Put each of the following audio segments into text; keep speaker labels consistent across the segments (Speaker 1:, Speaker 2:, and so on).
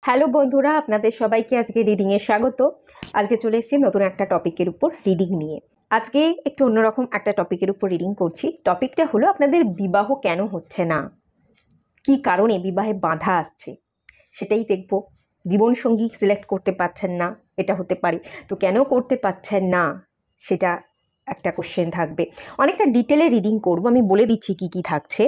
Speaker 1: Hello বন্ধুরা, আপনাদের সবাইকে আজকে রিডিংয়ে স্বাগত। আজকে চলে এসেছি নতুন একটা টপিকের উপর রিডিং নিয়ে। আজকে একটু অন্যরকম একটা টপিকের উপর রিডিং করছি। টপিকটা হলো আপনাদের বিবাহ কেন হচ্ছে না, কি কারণে বিবাহে বাধা আসছে সেটাই দেখব। জীবনসঙ্গী সিলেক্ট করতে পারছেন না, এটা হতে পারে। তো কেন করতে পারছেন না সেটা একটা কোশ্চেন থাকবে। অনেকটা ডিটেলে রিডিং করব, আমি বলে দিচ্ছি কি কি থাকছে।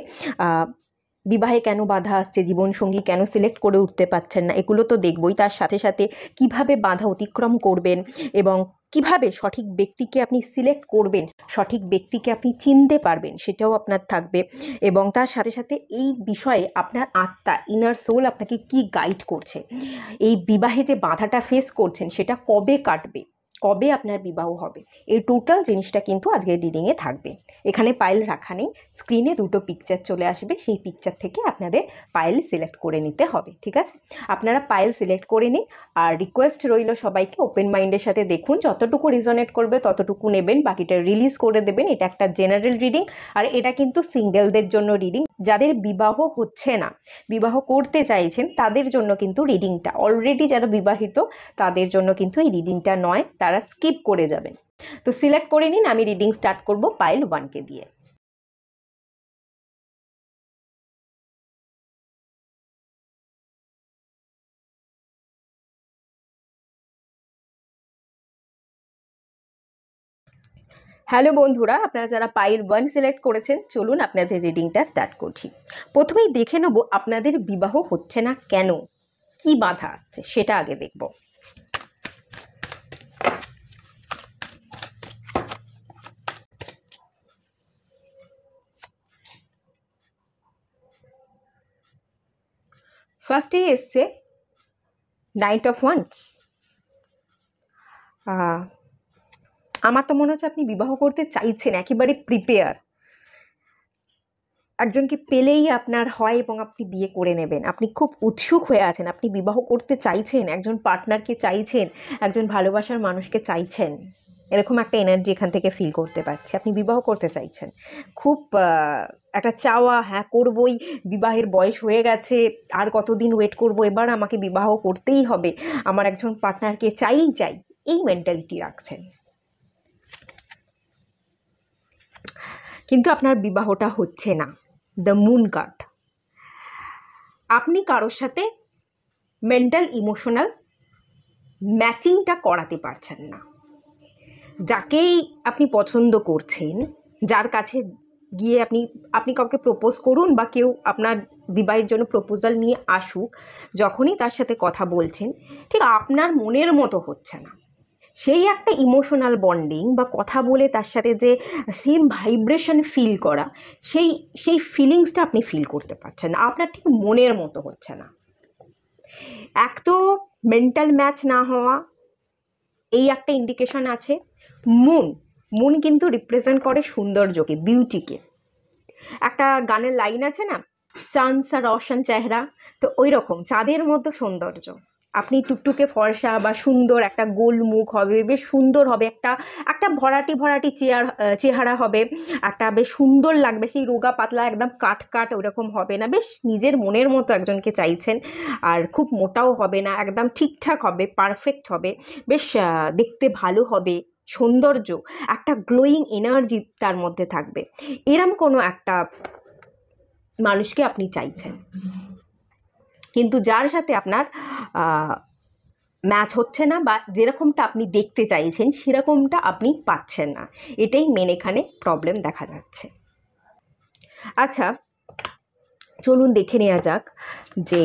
Speaker 1: বিবাহে কেন বাধা আসছে, জীবনসঙ্গী কেন সিলেক্ট করে উঠতে পারছেন না, এগুলো তো দেখবই। তার সাথে সাথে কিভাবে বাধা অতিক্রম করবেন এবং কিভাবে সঠিক ব্যক্তিকে আপনি সিলেক্ট করবেন, সঠিক ব্যক্তিকে আপনি চিনতে পারবেন, সেটাও আপনার থাকবে। এবং তার সাথে সাথে এই বিষয়ে আপনার আত্মা, ইনার সোল আপনাকে কি গাইড করছে, এই বিবাহে যে বাধাটা ফেস করছেন সেটা কবে কাটবে, কবে আপনার বিবাহ হবে, এই টোটাল জিনিসটা কিন্তু আজকের রিডিংয়ে থাকবে। এখানে পাইল রাখা নেই, স্ক্রিনে দুটো পিকচার চলে আসবে, সেই পিকচার থেকে আপনাদের পাইল সিলেক্ট করে নিতে হবে। ঠিক আছে, আপনারা পাইল সিলেক্ট করে নিন। আর রিকোয়েস্ট রইল সবাইকে ওপেন মাইন্ডের সাথে দেখুন, যতটুকু রিজনেট করবে ততটুকু নেবেন, বাকিটা রিলিজ করে দেবেন। এটা একটা জেনারেল রিডিং, আর এটা কিন্তু সিঙ্গেলদের জন্য রিডিং। যাদের বিবাহ হচ্ছে না, বিবাহ করতে চাইছেন, তাদের জন্য কিন্তু রিডিংটা, অলরেডি যারা বিবাহিত তাদের জন্য কিন্তু এই রিডিংটা নয়, তারা স্কিপ করে যাবেন। তো সিলেক্ট করে নিন, আমি রিডিং স্টার্ট করব পাইল 1কে দিয়ে। হ্যালো বন্ধুরা, আপনারা যারা পাইল 1 সিলেক্ট করেছেন, চলুন আপনাদের রিডিংটা স্টার্ট করছি। প্রথমেই দেখে নেব আপনাদের বিবাহ হচ্ছে না কেন, কি বাধা আসছে সেটা আগে দেখব। ফার্স্টেই এসছে নাইট অফ ওয়ান্স। আমার তো মনে হচ্ছে আপনি বিবাহ করতে চাইছেন, একেবারে প্রিপেয়ার। একজনকে পেলেই আপনার হয় এবং আপনি বিয়ে করে নেবেন, আপনি খুব উৎসুক হয়ে আছেন, আপনি বিবাহ করতে চাইছেন, একজন পার্টনারকে চাইছেন, একজন ভালোবাসার মানুষকে চাইছেন। এরকম একটা এনার্জি এখান থেকে ফিল করতে পারছি, আপনি বিবাহ করতে চাইছেন। খুব একটা চাওয়া, হ্যাঁ করবই, বিবাহের বয়স হয়ে গেছে, আর কতদিন ওয়েট করব, এবার আমাকে বিবাহ করতেই হবে, আমার একজন পার্টনারকে চাই, এই মেন্টালিটি রাখছেন। কিন্তু আপনার বিবাহটা হচ্ছে না। দ্য মুন কার্ড, আপনি কারোর সাথে মেন্টাল ইমোশনাল ম্যাচিংটা করাতে পারছেন না। যাকেই আপনি পছন্দ করছেন, যার কাছে গিয়ে আপনি কাউকে প্রপোজ করুন বা কেউ আপনার বিবাহের জন্য প্রপোজাল নিয়ে আসুক, যখনই তার সাথে কথা বলছেন, ঠিক আপনার মনের মতো হচ্ছে না। সেই একটা ইমোশনাল বন্ডিং বা কথা বলে তার সাথে যে সেম ভাইব্রেশন ফিল করা, সেই ফিলিংসটা আপনি ফিল করতে পারছেন না, আপনার ঠিক মনের মতো হচ্ছে না। এক তো মেন্টাল ম্যাচ না হওয়া, এই একটা ইন্ডিকেশন আছে। মুন কিন্তু রিপ্রেজেন্ট করে সৌন্দর্যকে, বিউটিকে। একটা গানের লাইন আছে না, চাঁদ সা রোশন চেহারা, তো ওই রকম চাঁদের মতো সৌন্দর্য। আপনি টুকটুকে ফর্সা বা সুন্দর, একটা গোল মুখ হবে, বেশ সুন্দর হবে, একটা ভরাটি চেহারা হবে, একটা বেশ সুন্দর লাগবে, সেই রোগা পাতলা একদম কাট ওরকম হবে না, বেশ নিজের মনের মতো একজনকে চাইছেন। আর খুব মোটাও হবে না, একদম ঠিকঠাক হবে, পারফেক্ট হবে, বেশ দেখতে ভালো হবে, সৌন্দর্য, একটা গ্লোয়িং এনার্জি তার মধ্যে থাকবে, এরম কোনো একটা মানুষকে আপনি চাইছেন। কিন্তু যার সাথে আপনার ম্যাচ হচ্ছে না, বা যেরকমটা আপনি দেখতে চাইছেন সেরকমটা আপনি পাচ্ছেন না, এটাই মেন এখানে প্রবলেম দেখা যাচ্ছে। আচ্ছা, চলুন দেখে নেওয়া যাক যে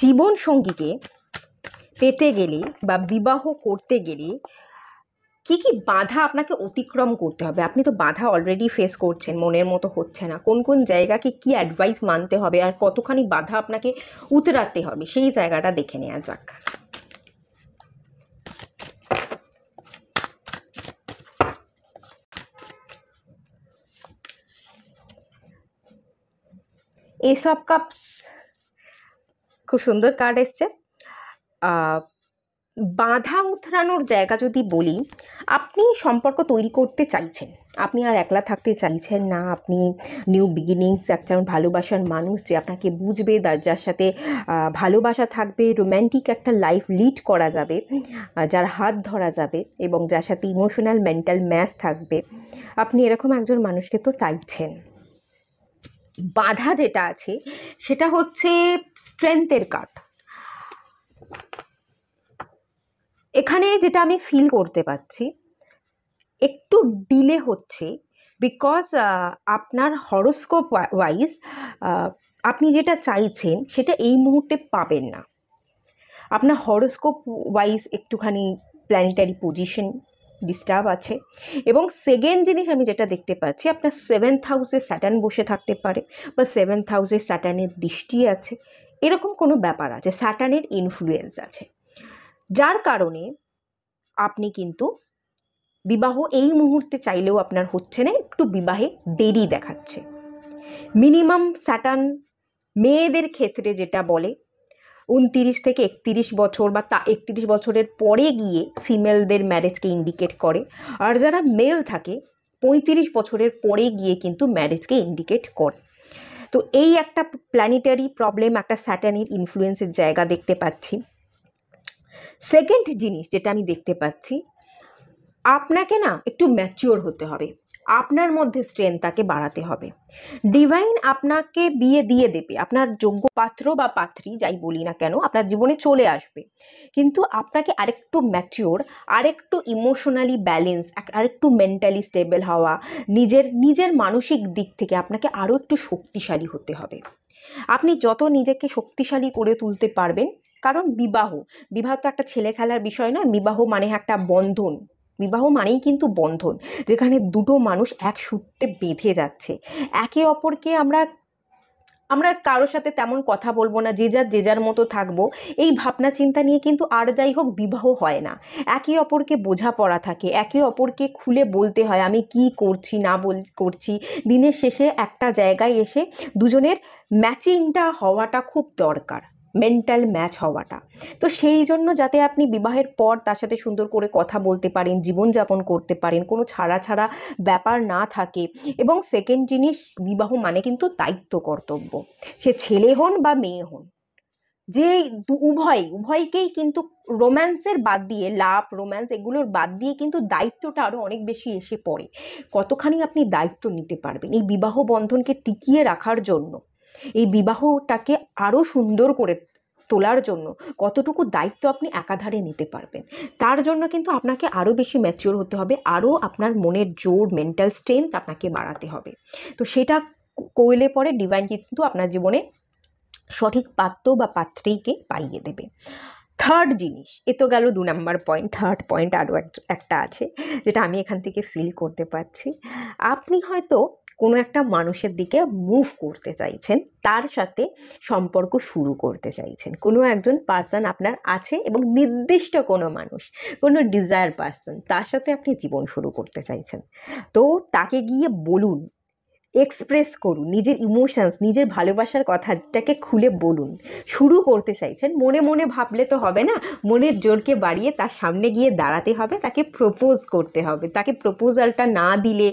Speaker 1: জীবন সঙ্গীকে পেতে গেলে বা বিবাহ করতে গেলে কি কি বাধা আপনাকে অতিক্রম করতে হবে। আপনি তো বাধা অলরেডি ফেস করছেন, মনের মতো হচ্ছে না, কোন কোন জায়গাকে কি অ্যাডভাইস মানতে হবে আর কতখানি বাধা আপনাকে উতরাতে হবে, সেই জায়গাটা দেখে নেওয়া যাক। এস অফ কাপস, খুব সুন্দর কার্ড এসছে। বাধা উতরানোর জায়গা যদি বলি, আপনি সম্পর্ক তৈরি করতে চাইছেন, আপনি আর একলা থাকতে চাইছেন না, আপনি নিউ বিগিনিংস, একজন ভালোবাসার মানুষ যে আপনাকে বুঝবে, যার সাথে ভালোবাসা থাকবে, রোম্যান্টিক একটা লাইফ লিড করা যাবে, যার হাত ধরা যাবে এবং যার সাথে ইমোশনাল মেন্টাল ম্যাচ থাকবে, আপনি এরকম একজন মানুষকে তো চাইছেন। বাধা যেটা আছে সেটা হচ্ছে স্ট্রেংথের কার্ড। এখানে যেটা আমি ফিল করতে পারছি, একটু ডিলে হচ্ছে, বিকজ আপনার হরোস্কোপ ওয়াইজ আপনি যেটা চাইছেন সেটা এই মুহূর্তে পাবেন না। আপনার হরোস্কোপ ওয়াইজ একটুখানি প্ল্যানেটারি পজিশন ডিস্টার্ব আছে। এবং সেকেন্ড জিনিস আমি যেটা দেখতে পাচ্ছি, আপনার 7th হাউসে স্যাটার্ন বসে থাকতে পারে, বা 7th হাউসে স্যাটার্নের দৃষ্টি আছে, এরকম কোনো ব্যাপার আছে, স্যাটার্নের ইনফ্লুয়েন্স আছে, যার কারণে আপনি কিন্তু বিবাহ এই মুহূর্তে চাইলেও আপনার হচ্ছে না, একটু বিবাহে দেরি দেখাচ্ছে। মিনিমাম স্যাটার্ন মেয়েদের ক্ষেত্রে যেটা বলে 29 থেকে 31 বছর বা 31 বছরের পরে গিয়ে ফিমেলদের ম্যারেজকে ইন্ডিকেট করে, আর যারা মেল থাকে 35 বছরের পরে গিয়ে কিন্তু ম্যারেজকে ইন্ডিকেট করে। তো এই একটা প্ল্যানেটারি প্রবলেম, একটা স্যাটার্নের ইনফ্লুয়েন্সের জায়গা দেখতে পাচ্ছি। সেকেন্ড জিনিস যেটা আমি দেখতে পাচ্ছি, আপনাকে না একটু ম্যাচিওর হতে হবে, আপনার মধ্যে স্ট্রেংথটাকে বাড়াতে হবে। ডিভাইন আপনাকে বিয়ে দিয়ে দেবে, আপনার যোগ্য পাত্র বা পাত্রী যাই বলি না কেন আপনার জীবনে চলে আসবে, কিন্তু আপনাকে আরেকটু ম্যাচিওর, আরেকটু ইমোশনালি ব্যালেন্স, আরেকটু মেন্টালি স্টেবল হওয়া, নিজের মানসিক দিক থেকে আপনাকে আরও একটু শক্তিশালী হতে হবে। আপনি যত নিজেকে শক্তিশালী করে তুলতে পারবেন, কারণ বিবাহ তো একটা ছেলে খেলার বিষয় নয়, বিবাহ মানে একটা বন্ধন, বিবাহ মানেই কিন্তু বন্ধন, যেখানে দুটো মানুষ এক সূত্রে বেঁধে যাচ্ছে একে অপরকে। আমরা কারোর সাথে তেমন কথা বলবো না, যে যার মতো থাকবো, এই ভাবনা চিন্তা নিয়ে কিন্তু আর যাই হোক বিবাহ হয় না। একে অপরকে বোঝাপড়া থাকে, একে অপরকে খুলে বলতে হয় আমি কি করছি না করছি। দিনের শেষে একটা জায়গায় এসে দুজনের ম্যাচিংটা হওয়াটা খুব দরকার, মেন্টাল ম্যাচ হওয়াটা। তো সেই জন্য যাতে আপনি বিবাহের পর তার সাথে সুন্দর করে কথা বলতে পারেন, জীবনযাপন করতে পারেন, কোনো ছাড়া ব্যাপার না থাকে। এবং সেকেন্ড জিনিস, বিবাহ মানে কিন্তু দায়িত্ব কর্তব্য, সে ছেলে হন বা মেয়ে হন, যে উভয়কেই কিন্তু রোম্যান্সের বাদ দিয়ে, লাভ রোম্যান্স এগুলোর বাদ দিয়ে কিন্তু দায়িত্বটা আরও অনেক বেশি এসে পড়ে। কতখানি আপনি দায়িত্ব নিতে পারবেন এই বিবাহ বন্ধনকে টিকিয়ে রাখার জন্য, এই বিবাহটাকে আরও সুন্দর করে তোলার জন্য কতটুকু দায়িত্ব আপনি একাধারে নিতে পারবেন, তার জন্য কিন্তু আপনাকে আরও বেশি ম্যাচিওর হতে হবে, আরও আপনার মনের জোর, মেন্টাল স্ট্রেংথ আপনাকে বাড়াতে হবে। তো সেটা করলে পরে ডিভাইন কিন্তু আপনার জীবনে সঠিক পাত্র বা পাত্রীকে পাইয়ে দেবে। থার্ড জিনিস, এ তো গেল 2 নম্বর পয়েন্ট। থার্ড পয়েন্ট আরও একটা আছে, যেটা আমি এখান থেকে ফিল করতে পারছি। আপনি হয়তো কোনো একটা মানুষের দিকে মুভ করতে চাইছেন, তার সাথে সম্পর্ক শুরু করতে চাইছেন, কোনো একজন পার্সন আপনার আছে এবং নির্দিষ্ট কোনো মানুষ, কোনো ডিজায়ার পার্সন, তার সাথে আপনি জীবন শুরু করতে চাইছেন। তো তাকে গিয়ে বলুন, এক্সপ্রেস করুন নিজের ইমোশনস, নিজের ভালোবাসার কথাটাকে খুলে বলুন। শুরু করতে চাইছেন, মনে মনে ভাবলে তো হবে না, মনের জোরকে বাড়িয়ে তার সামনে গিয়ে দাঁড়াতে হবে, তাকে প্রপোজ করতে হবে। তাকে প্রপোজালটা না দিলে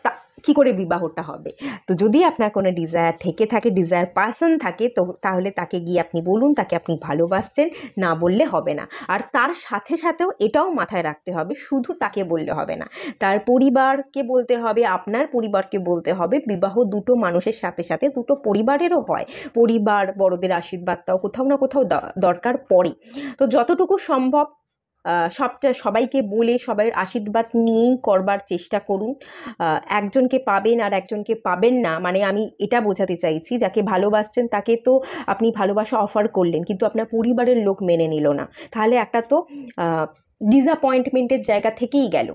Speaker 1: তা কী করে বিবাহটা হবে? তো যদি আপনার কোনো ডিজায়ার থেকে থাকে, ডিজায়ার পার্সন থাকে, তো তাহলে তাকে গিয়ে আপনি বলুন তাকে আপনি ভালোবাসছেন, না বললে হবে না। আর তার সাথে সাথেও এটাও মাথায় রাখতে হবে, শুধু তাকে বললে হবে না, তার পরিবারকে বলতে হবে, আপনার পরিবারকে বলতে হবে। বিবাহ দুটো মানুষের সাথে সাথে দুটো পরিবারেরও হয়, পরিবার বড়দের আশীর্বাদটাও কোথাও না কোথাও দরকার পড়ে। তো যতটুকু সম্ভব সবাইকে বলে সবাইয়ের আশীর্বাদ নিয়েই করবার চেষ্টা করুন। একজনকে পাবেন আর একজনকে পাবেন না মানে আমি এটা বোঝাতে চাইছি, যাকে ভালোবাসছেন তাকে তো আপনি ভালোবাসা অফার করলেন, কিন্তু আপনার পরিবারের লোক মেনে নিল না, তাহলে একটা তো ডিসঅ্যাপয়েন্টমেন্টের জায়গা থেকেই গেল,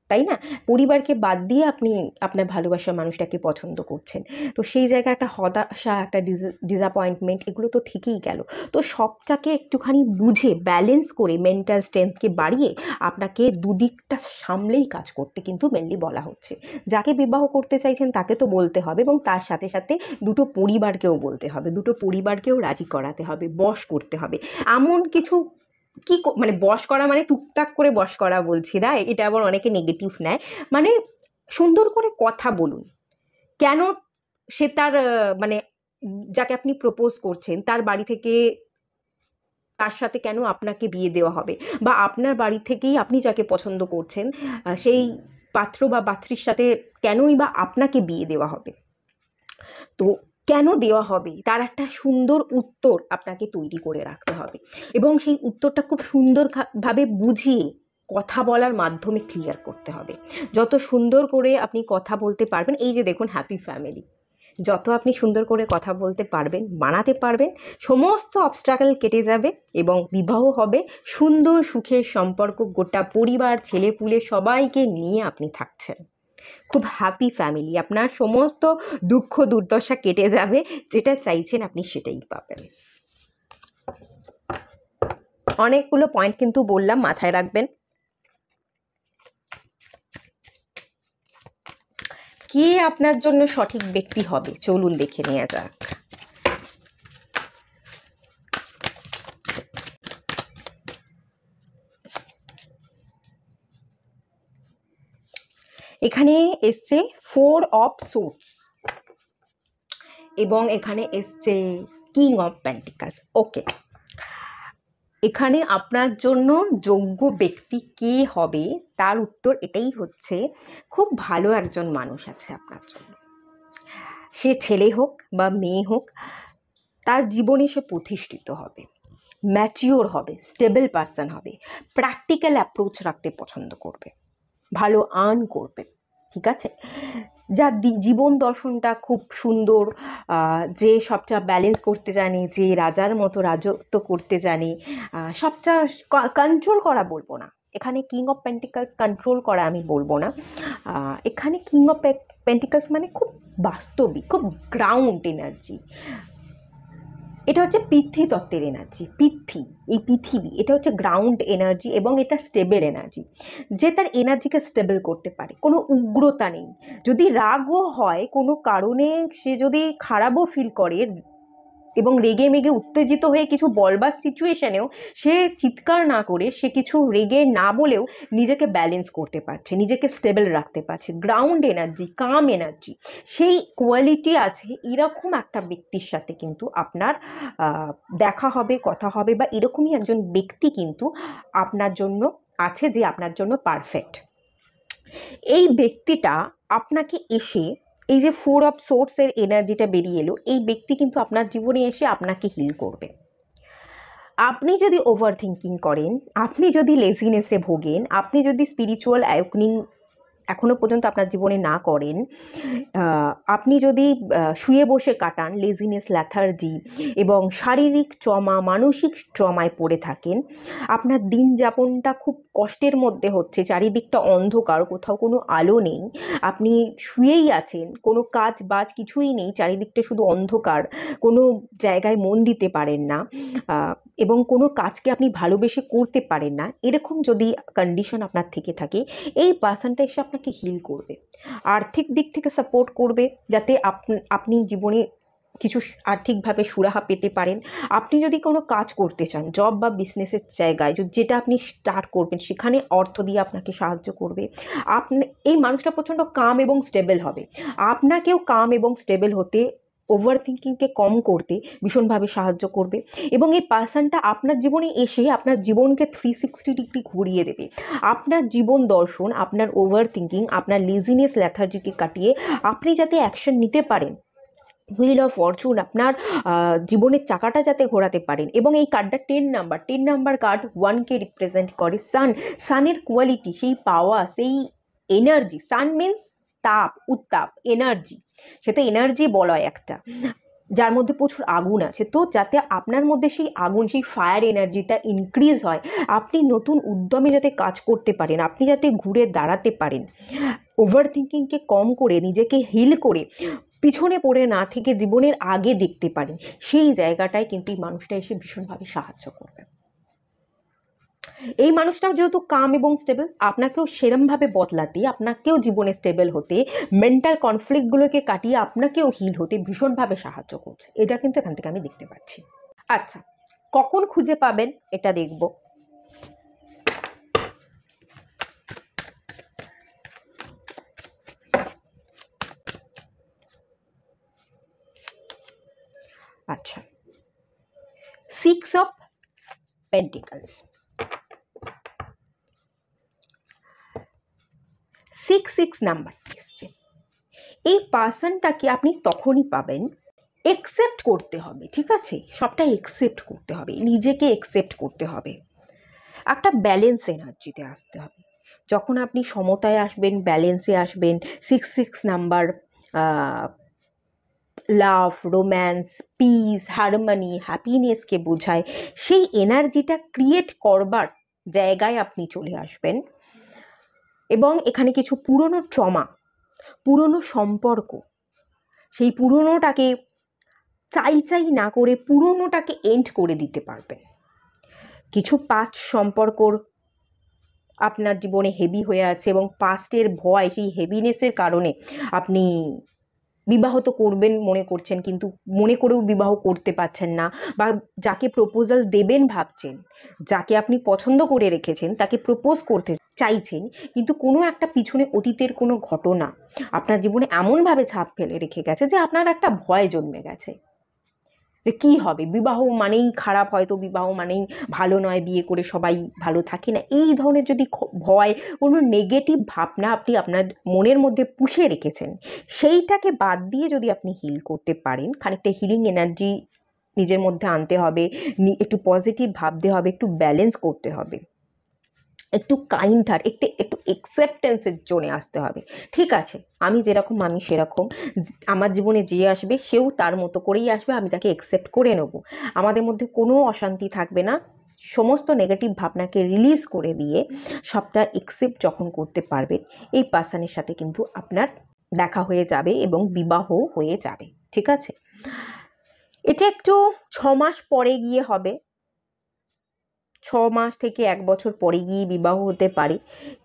Speaker 1: তাই না? পরিবারকে বাদ দিয়ে আপনি আপনার ভালোবাসার মানুষটাকে পছন্দ করছেন, তো সেই জায়গায় একটা হতাশা, একটা ডিসঅ্যাপয়েন্টমেন্ট, এগুলো তো থেকেই গেল। তো সবটাকে একটুখানি বুঝে ব্যালেন্স করে মেন্টাল স্ট্রেংথকে বাড়িয়ে আপনাকে দুদিকটা সামলেই কাজ করতে কিন্তু মেনলি বলা হচ্ছে। যাকে বিবাহ করতে চাইছেন তাকে তো বলতে হবে, এবং তার সাথে সাথে দুটো পরিবারকেও বলতে হবে, দুটো পরিবারকেও রাজি করাতে হবে, বশ করতে হবে। এমন কিছু মানে বশ করা মানে টুকটাক করে বশ করা বলছি না, এটা আবার অনেকে নেগেটিভ নেয়। মানে সুন্দর করে কথা বলুন। কেন সে তার মানে যাকে আপনি প্রপোজ করছেন তার বাড়ি থেকে তার সাথে কেন আপনাকে বিয়ে দেওয়া হবে, বা আপনার বাড়ি থেকেই আপনি যাকে পছন্দ করছেন সেই পাত্র বা পাত্রীর সাথে কেনই বা আপনাকে বিয়ে দেওয়া হবে। তো কেন দেওয়া হবে তার একটা সুন্দর উত্তর আপনাকে তৈরি করে রাখতে হবে, এবং সেই উত্তরটা খুব সুন্দরভাবে বুঝিয়ে কথা বলার মাধ্যমে ক্লিয়ার করতে হবে। যত সুন্দর করে আপনি কথা বলতে পারবেন, এই যে দেখুন হ্যাপি ফ্যামিলি, যত আপনি সুন্দর করে কথা বলতে পারবেন, বানাতে পারবেন, সমস্ত অবস্ট্রাগল কেটে যাবে এবং বিবাহ হবে সুন্দর সুখের সম্পর্ক। গোটা পরিবার, ছেলেপুলে সবাইকে নিয়ে আপনি থাকছেন, খুব হ্যাপি ফ্যামিলি। আপনার সমস্ত দুঃখ দুর্দশা কেটে যাবে, যেটা চাইছেন আপনি সেটাই পাবেন। অনেকগুলো পয়েন্ট কিন্তু বললাম, মাথায় রাখবেন। কে আপনার জন্য সঠিক ব্যক্তি হবে চলুন দেখে নেওয়া যাক। এখানে এসছে 4 অফ সোর্ডস এবং এখানে এসছে কিং অফ পেন্টিকলস। ওকে, এখানে আপনার জন্য যোগ্য ব্যক্তি কে হবে তার উত্তর এটাই হচ্ছে, খুব ভালো একজন মানুষ আছে আপনার জন্য। সে ছেলে হোক বা মেয়ে হোক, তার জীবনে সে প্রতিষ্ঠিত হবে, ম্যাচিওর হবে, স্টেবল পার্সন হবে, প্র্যাকটিক্যাল অ্যাপ্রোচ রাখতে পছন্দ করবে, ভালো আর্ন করবে, ঠিক আছে, যার জীবন দর্শনটা খুব সুন্দর, যে সবটা ব্যালেন্স করতে জানে, যে রাজার মতো রাজত্ব করতে জানে, সবটা কন্ট্রোল করা বলবো না, এখানে কিং অফ পেন্টিকলস কন্ট্রোল করা আমি বলবো না, এখানে কিং অফ পেন্টিকলস মানে খুব বাস্তবিক, খুব গ্রাউন্ড এনার্জি। এটা হচ্ছে পৃথ্বী তত্ত্বের এনার্জি। এই পৃথিবী এটা হচ্ছে গ্রাউন্ড এনার্জি এবং এটা স্টেবল এনার্জি, যে তার এনার্জিকে স্টেবল করতে পারে। কোনো উগ্রতা নেই, যদি রাগও হয় কোনো কারণে, সে যদি খারাপও ফিল করে এবং রেগে মেগে উত্তেজিত হয়ে কিছু বলবার সিচুয়েশনেও সে চিৎকার না করে, সে কিছু রেগে না বলেও নিজেকে ব্যালেন্স করতে পারছে, নিজেকে স্টেবল রাখতে পারছে। গ্রাউন্ড এনার্জি, কাম এনার্জি, সেই কোয়ালিটি আছে। এরকম একটা ব্যক্তির সাথে কিন্তু আপনার দেখা হবে, কথা হবে, বা এরকমই একজন ব্যক্তি কিন্তু আপনার জন্য আছে, যে আপনার জন্য পারফেক্ট। এই ব্যক্তিটা আপনাকে এসে, এই যে 4 অফ সোর্সের এনার্জিটা বেরিয়ে এলো, এই ব্যক্তি কিন্তু আপনার জীবনে এসে আপনাকে হিল করবে। আপনি যদি ওভার থিঙ্কিং করেন, আপনি যদি লেজিনেসে ভোগেন, আপনি যদি স্পিরিচুয়াল অ্যাওয়েকনিং এখনও পর্যন্ত আপনার জীবনে না করেন, আপনি যদি শুয়ে বসে কাটান, লেজিনেস, ল্যাথার্জি এবং শারীরিক ট্রমা, মানসিক ট্রমায় পড়ে থাকেন, আপনার দিন যাপনটা খুব কষ্টের মধ্যে হচ্ছে, চারিদিকটা অন্ধকার, কোথাও কোনো আলো নেই, আপনি শুয়েই আছেন, কোনো কাজ বাজ কিছুই নেই, চারিদিকটা শুধু অন্ধকার, কোনো জায়গায় মন দিতে পারেন না, এবং কোনো কাজকে আপনি ভালোবেসে করতে পারেন না, এরকম যদি কন্ডিশন আপনার থেকে থাকে, এই পার্সনটা এসে আপনাকে হিল করবে, আর্থিক দিক থেকে সাপোর্ট করবে, যাতে আপনি জীবনে কিছু আর্থিকভাবে সুরাহা পেতে পারেন। আপনি যদি কোনো কাজ করতে চান, জব বা বিজনেসের জায়গায় যেটা আপনি স্টার্ট করবেন, সেখানে অর্থ দিয়ে আপনাকে সাহায্য করবে। এই মানুষটা প্রচণ্ড কাম এবং স্টেবল হবে, আপনাকেও কাম এবং স্টেবল হতে, ওভার থিঙ্কিংকে কম করতে ভীষণভাবে সাহায্য করবে। এবং এই পার্সনটা আপনার জীবনে এসে আপনার জীবনকে 360 ডিগ্রি ঘুরিয়ে দেবে। আপনার জীবন দর্শন, আপনার ওভার থিঙ্কিং, আপনার লেজিনেস, ল্যাথার্জিকে কাটিয়ে আপনি যাতে অ্যাকশন নিতে পারেন, হুইল অফ ফরচুন, আপনার জীবনের চাকাটা যাতে ঘোরাতে পারেন। এবং এই কার্ডটা 10 নাম্বার কার্ড, 1কে রিপ্রেজেন্ট করে। সানের কোয়ালিটি, সেই পাওয়ার, সেই এনার্জি। সান মিন্স তাপ, উত্তাপ, এনার্জি, সেটা এনার্জি বলা হয় একটা, যার মধ্যে প্রচুর আগুন আছে। তো যাতে আপনার মধ্যে সেই আগুন, সেই ফায়ার এনার্জিটা ইনক্রিজ হয়, আপনি নতুন উদ্যমে যাতে কাজ করতে পারেন, আপনি যাতে ঘুরে দাঁড়াতে পারেন, ওভার থিঙ্কিংকে কম করে, নিজেকে হিল করে, পিছনে পড়ে না থেকে জীবনের আগে দেখতে পারেন, সেই জায়গাটায় কিন্তু এই মানুষটা এসে ভীষণভাবে সাহায্য করবে। এই মানুষটাও যেহেতু কাম এবং স্টেবল, আপনাকেও সেরমভাবে বদলাতে, আপনাকেও জীবনে স্টেবল হতে, মেন্টাল কনফ্লিক্টগুলোকে কাটিয়ে আপনাকেও হিল হতে ভীষণভাবে সাহায্য করছে। এটা কিন্তু এখান থেকে আমি দেখতে পাচ্ছি। আচ্ছা, কখন খুঁজে পাবেন এটা দেখব। সিক্স অফ পেন্টিকলস, 6 নাম্বার এসছে। এই পার্সনটাকে আপনি তখনই পাবেন, একসেপ্ট করতে হবে, ঠিক আছে, সবটাই একসেপ্ট করতে হবে, নিজেকে একসেপ্ট করতে হবে, একটা ব্যালেন্স এনার্জিতে আসতে হবে। যখন আপনি সমতায় আসবেন, ব্যালেন্সে আসবেন, 6 নাম্বার লাভ, রোম্যান্স, পিস, হারমোনি, হ্যাপিনেসকে বোঝায়, সেই এনার্জিটা ক্রিয়েট করবার জায়গায় আপনি চলে আসবেন। এবং এখানে কিছু পুরনো ট্রমা, পুরনো সম্পর্ক, সেই পুরনোটাকে চাই না করে পুরনোটাকে এন্ড করে দিতে পারবেন। কিছু পাস্ট সম্পর্কর আপনার জীবনে হেভি হয়ে আছে এবং পাস্টের ভয়, সেই হেভিনেসের কারণে আপনি বিবাহ তো করবেন মনে করছেন, কিন্তু মনে করেও বিবাহ করতে পারছেন না, বা যাকে প্রপোজাল দেবেন ভাবছেন, যাকে আপনি পছন্দ করে রেখেছেন তাকে প্রপোজ করতে চাইছেন, কিন্তু কোনো একটা পিছনে অতীতের কোনো ঘটনা আপনার জীবনে এমনভাবে ছাপ ফেলে রেখে গেছে যে আপনার একটা ভয় জন্মে গেছে যে কি হবে, বিবাহ মানেই খারাপ, হয়তো বিবাহ মানেই ভালো নয়, বিয়ে করে সবাই ভালো থাকে না, এই ধরনের যদি ভয়, কোনো নেগেটিভ ভাবনা আপনি আপনার মনের মধ্যে পুষে রেখেছেন, সেইটাকে বাদ দিয়ে যদি আপনি হিল করতে পারেন, খানিকটা হিলিং এনার্জি নিজের মধ্যে আনতে হবে, একটু পজিটিভ ভাবতে হবে, একটু ব্যালেন্স করতে হবে, একটু কাইন্ড হার্ট, একটু অ্যাকসেপ্টেন্সের জোনে আসতে হবে। ঠিক আছে, আমি যেরকম আমি সেরকম, আমার জীবনে যে আসবে সেও তার মতো করেই আসবে, আমি তাকে অ্যাকসেপ্ট করে নেব, আমাদের মধ্যে কোনো অশান্তি থাকবে না। সমস্ত নেগেটিভ ভাবনাকে রিলিজ করে দিয়ে সবটা অ্যাকসেপ্ট যখন করতে পারবেন, এই পার্সনের সাথে কিন্তু আপনার দেখা হয়ে যাবে এবং বিবাহ হয়ে যাবে। ঠিক আছে, এটা একটু 6 মাস পরে গিয়ে হবে, 6 মাস থেকে 1 বছর পরে গিয়ে বিবাহ হতে পারে।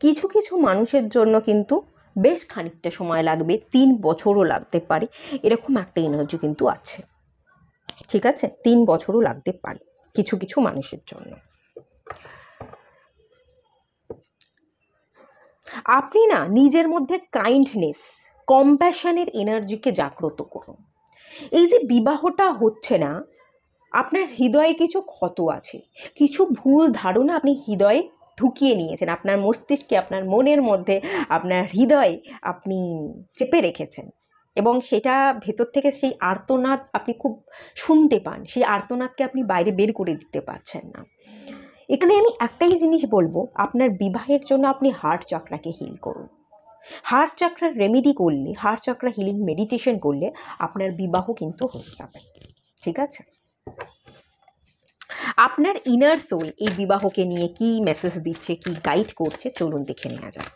Speaker 1: কিছু কিছু মানুষের জন্য কিন্তু বেশ খানিকটা সময় লাগবে, 3 বছরও লাগতে পারে, এরকম একটা এনার্জি কিন্তু আছে। ঠিক আছে, 3 বছরও লাগতে পারে কিছু কিছু মানুষের জন্য। আপনি না নিজের মধ্যে কাইন্ডনেস, কম্প্যাশনের এনার্জিকে জাগ্রত করুন। এই যে বিবাহটা হচ্ছে না, আপনার হৃদয়ে কিছু ক্ষত আছে, কিছু ভুল ধারণা আপনি হৃদয়ে ঢুকিয়ে নিয়েছেন, আপনার মস্তিষ্কে, আপনার মনের মধ্যে, আপনার হৃদয়ে আপনি চেপে রেখেছেন, এবং সেটা ভেতর থেকে সেই আর্তনাদ আপনি খুব শুনতে পান, সেই আর্তনাদকে আপনি বাইরে বের করে দিতে পারছেন না। এখানে আমি একটাই জিনিস বলবো, আপনার বিবাহের জন্য আপনি হার্ট চক্রাকে হিল করুন। হার্ট চক্রার রেমেডি করলে, হার্ট চক্রা হিলিং মেডিটেশন করলে আপনার বিবাহ কিন্তু হয়ে যাবে। ঠিক আছে, আপনার ইনার সোল এই বিবাহকে নিয়ে কি মেসেজ দিচ্ছে, কি গাইড করছে, চলুন দেখে নেওয়া যাক।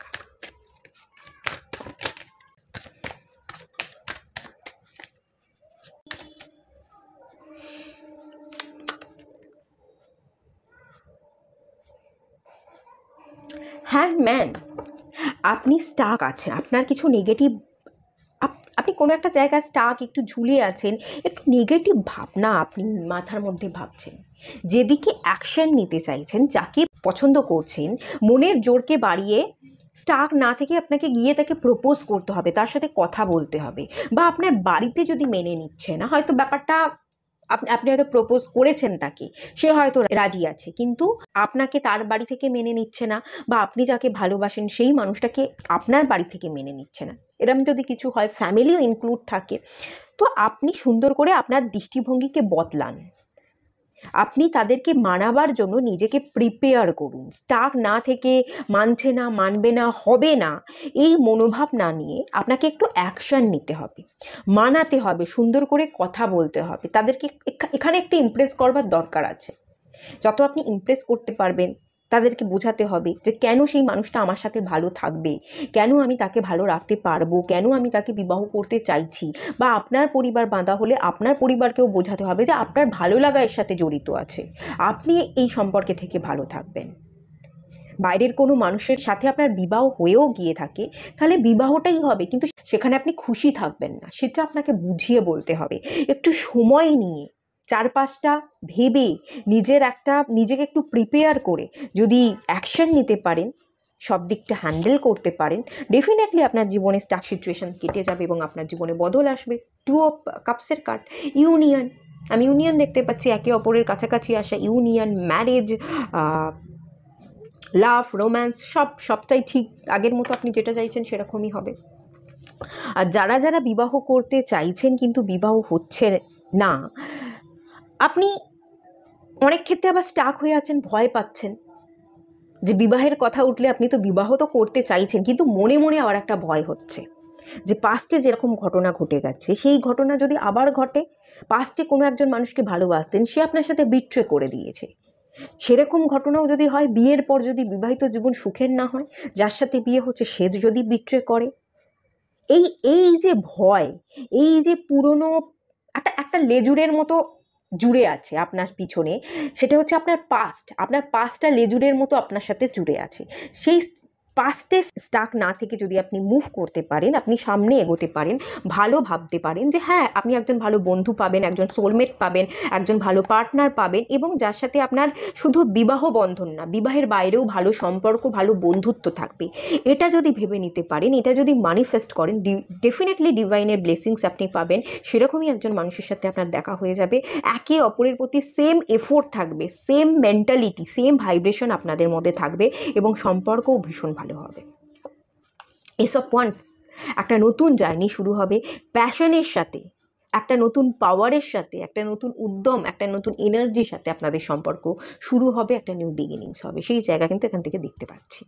Speaker 1: হ্যাংম্যান, আপনি স্টাক আছেন, আপনার কিছু নেগেটিভ, আপনি কোনো একটা জায়গায় স্টাক, একটু ঝুলে আছেন, একটু নেগেটিভ ভাবনা আপনি মাথার মধ্যে ভাবছেন, যেদিকে অ্যাকশন নিতে চাইছেন, যাকে পছন্দ করছেন, মনের জোরকে বাড়িয়ে স্টাক না থেকে আপনাকে গিয়ে তাকে প্রপোজ করতে হবে, তার সাথে কথা বলতে হবে, বা আপনার বাড়িতে যদি মেনে নিচ্ছে না, হয়তো ব্যাপারটা আপনি হয়তো প্রপোজ করেছেন তাকে, সে হয়তো রাজি আছে, কিন্তু আপনাকে তার বাড়ি থেকে মেনে নিচ্ছে না, বা আপনি যাকে ভালোবাসেন সেই মানুষটাকে আপনার বাড়ি থেকে মেনে নিচ্ছে না, এরকম যদি কিছু হয়, ফ্যামিলিও ইনক্লুড থাকে, তো আপনি সুন্দর করে আপনার দৃষ্টিভঙ্গিকে বদলান, আপনি তাদেরকে মানাবার জন্য নিজেকে প্রিপেয়ার করুন, স্টাক না থেকে মানছে না, মানবে না, হবে না, এই মনোভাব না নিয়ে আপনাকে একটু অ্যাকশন নিতে হবে, মানাতে হবে, সুন্দর করে কথা বলতে হবে, তাদেরকে এখানে একটু ইমপ্রেস করবার দরকার আছে। যত আপনি ইমপ্রেস করতে পারবেন, তাদেরকে বোঝাতে হবে যে কেন সেই মানুষটা আমার সাথে ভালো থাকবে, কেন আমি তাকে ভালো রাখতে পারবো, কেন আমি তাকে বিবাহ করতে চাইছি, বা আপনার পরিবার বাঁধা হলে আপনার পরিবারকেও বোঝাতে হবে যে আপনার ভালো লাগা এর সাথে জড়িত আছে, আপনি এই সম্পর্কে থেকে ভালো থাকবেন। বাইরের কোনো মানুষের সাথে আপনার বিবাহ হয়েও গিয়ে থাকে, তাহলে বিবাহটাই হবে, কিন্তু সেখানে আপনি খুশি থাকবেন না, সেটা আপনাকে বুঝিয়ে বলতে হবে, একটু সময় নিয়ে, চারপাশটা ভেবে, নিজেকে একটু প্রিপেয়ার করে যদি অ্যাকশন নিতে পারেন, সব দিকটা হ্যান্ডেল করতে পারেন, ডেফিনেটলি আপনার জীবনে স্টাক সিচুয়েশন কেটে যাবে এবং আপনার জীবনে বদল আসবে। 2 অফ কাপসের কার্ড, ইউনিয়ন, আমি ইউনিয়ন দেখতে পাচ্ছি, একে অপরের কাছাকাছি আসা, ইউনিয়ন, ম্যারেজ, লাভ, রোম্যান্স, সবটাই ঠিক আগের মতো আপনি যেটা চাইছেন সেরকমই হবে। আর যারা যারা বিবাহ করতে চাইছেন কিন্তু বিবাহ হচ্ছে না, আপনি অনেক ক্ষেত্রে আবার স্টাক হয়ে আছেন, ভয় পাচ্ছেন যে বিবাহের কথা উঠলে আপনি তো বিবাহ তো করতে চাইছেন কিন্তু মনে মনে আবার একটা ভয় হচ্ছে যে পাস্টে যেরকম ঘটনা ঘটে গেছে সেই ঘটনা যদি আবার ঘটে, পাস্টে কোনো একজন মানুষকে ভালোবাসতেন, সে আপনার সাথে বিট্রে করে দিয়েছে, সেরকম ঘটনাও যদি হয়, বিয়ের পর যদি বিবাহিত জীবন সুখের না হয়, যার সাথে বিয়ে হচ্ছে সে যদি বিট্রে করে, এই এই যে ভয়, এই যে পুরনো একটা লেজুরের মতো জুড়ে আছে আপনার পিছনে, সেটা হচ্ছে আপনার পাস্টটা লেজুরের মতো আপনার সাথে জুড়ে আছে। সেই পাস্টে স্টাক না থেকে যদি আপনি মুভ করতে পারেন, আপনি সামনে এগোতে পারেন, ভালো ভাবতে পারেন যে হ্যাঁ আপনি একজন ভালো বন্ধু পাবেন, একজন সোলমেট পাবেন, একজন ভালো পার্টনার পাবেন, এবং যার সাথে আপনার শুধু বিবাহ বন্ধন না, বিবাহের বাইরেও ভালো সম্পর্ক, ভালো বন্ধুত্ব থাকবে, এটা যদি ভেবে নিতে পারেন, এটা যদি ম্যানিফেস্ট করেন, ডেফিনেটলি ডিভাইনের ব্লেসিংস আপনি পাবেন। সেরকমই একজন মানুষের সাথে আপনার দেখা হয়ে যাবে, একে অপরের প্রতি সেম এফোর্ট থাকবে, সেম মেন্টালিটি, সেম ভাইব্রেশন আপনাদের মধ্যে থাকবে, এবং সম্পর্কও ভীষণ ভালো হবে। এসব পয়েন্টস, একটা নতুন জার্নি শুরু হবে প্যাশনের সাথে, একটা নতুন পাওয়ারের সাথে, একটা নতুন উদ্যম, একটা নতুন এনার্জির সাথে আপনাদের সম্পর্ক শুরু হবে, একটা নিউ বিগিনিংস হবে, সেই জায়গা কিন্তু এখান থেকে দেখতে পাচ্ছি।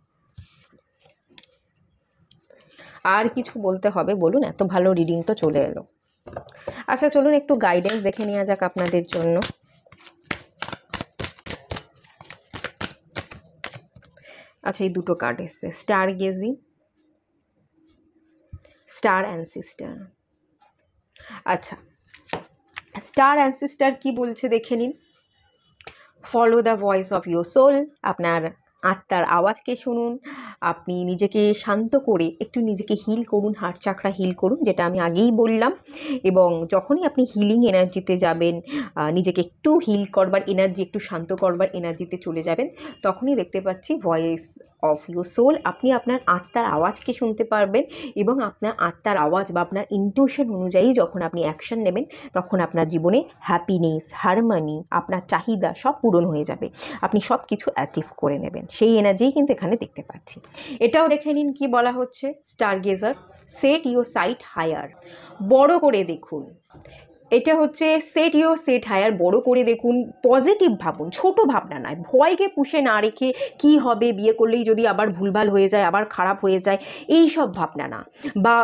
Speaker 1: আর কিছু বলতে হবে বলুন? এত ভালো রিডিং তো চলে এলো। আচ্ছা চলুন একটু গাইডেন্স দেখে নেওয়া যাক আপনাদের জন্য। আচ্ছা এই দুটো কার্ড এসছে, স্টার গেজিং, স্টার অ্যানসিস্টার। আচ্ছা স্টার অ্যানসিস্টার কি বলছে দেখে নিন। Follow the voice of your soul, আপনার আত্মার আওয়াজকে শুনুন, আপনি নিজেকে শান্ত করে একটু নিজেকে হিল করুন, হার্ট চাকরা হিল করুন, যেটা আমি আগেই বললাম। এবং যখনই আপনি হিলিং এনার্জিতে যাবেন, নিজেকে একটু হিল করবার এনার্জি, একটু শান্ত করবার এনার্জিতে চলে যাবেন, তখনই দেখতে পাচ্ছি ভয়েস অফ ইউর সোল, আপনি আপনার আত্মার আওয়াজকে শুনতে পারবেন, এবং আপনার আত্মার আওয়াজ বা আপনার ইনটিউশন অনুযায়ী যখন আপনি অ্যাকশন নেবেন, তখন আপনার জীবনে হ্যাপিনেস, হারমোনি, আপনার চাহিদা সব পূরণ হয়ে যাবে, আপনি সব কিছু অ্যাচিভ করে নেবেন, সেই এনার্জিই কিন্তু এখানে দেখতে পাচ্ছি। এটাও দেখে নিন কি বলা হচ্ছে, star gazer, set your sight higher, বড় করে দেখুন। এটা হচ্ছে সেট হায়ার, বড় করে দেখুন, পজিটিভ ভাবুন, ছোট ভাবনা নয়, ভয়কে পুষে না রেখে কি হবে, বিয়ে করলেই যদি আবার ভুলভাল হয়ে যায়, আবার খারাপ হয়ে যায়, এই সব ভাবনা না, বা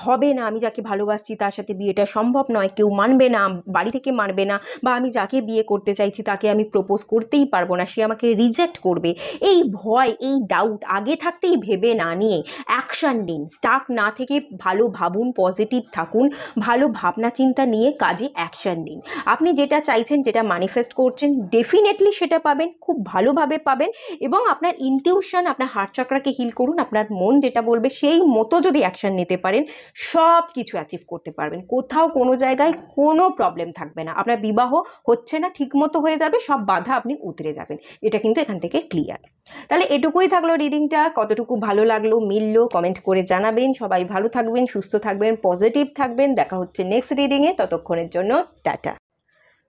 Speaker 1: হবে না, আমি যাকে ভালোবাসছি তার সাথে বিয়েটা সম্ভব নয়, কেউ মানবে না, বাড়ি থেকে মানবে না, বা আমি যাকে বিয়ে করতে চাইছি তাকে আমি প্রপোজ করতেই পারবো না, সে আমাকে রিজেক্ট করবে, এই ভয়, এই ডাউট আগে থাকতেই ভেবে না নিয়ে অ্যাকশান নিন, স্টাক না থেকে ভালো ভাবুন, পজিটিভ থাকুন, ভালো ভাবনা চিন্তা নিয়ে কাজে অ্যাকশান নিন। আপনি যেটা চাইছেন, যেটা ম্যানিফেস্ট করছেন, ডেফিনেটলি সেটা পাবেন, খুব ভালোভাবে পাবেন, এবং আপনার ইনটিউশন, আপনার হার্ট চাকরাকে হিল করুন, আপনার মন যেটা বলবে সেই মতো যদি অ্যাকশান নিতে পারেন, সব কিছু অ্যাচিভ করতে পারবেন, কোথাও কোনো জায়গায় কোনো প্রবলেম থাকবে না, আপনার বিবাহ হচ্ছে না ঠিকমতো হয়ে যাবে, সব বাধা আপনি উতরে যাবেন, এটা কিন্তু এখান থেকে ক্লিয়ার। তাহলে এটুকুই থাকলো রিডিংটা, কতটুকু ভালো লাগলো, মিললো, কমেন্ট করে জানাবেন। সবাই ভালো থাকবেন, সুস্থ থাকবেন, পজিটিভ থাকবেন, দেখা হচ্ছে নেক্সট রিডিংয়ে, ততক্ষণের জন্য টাটা।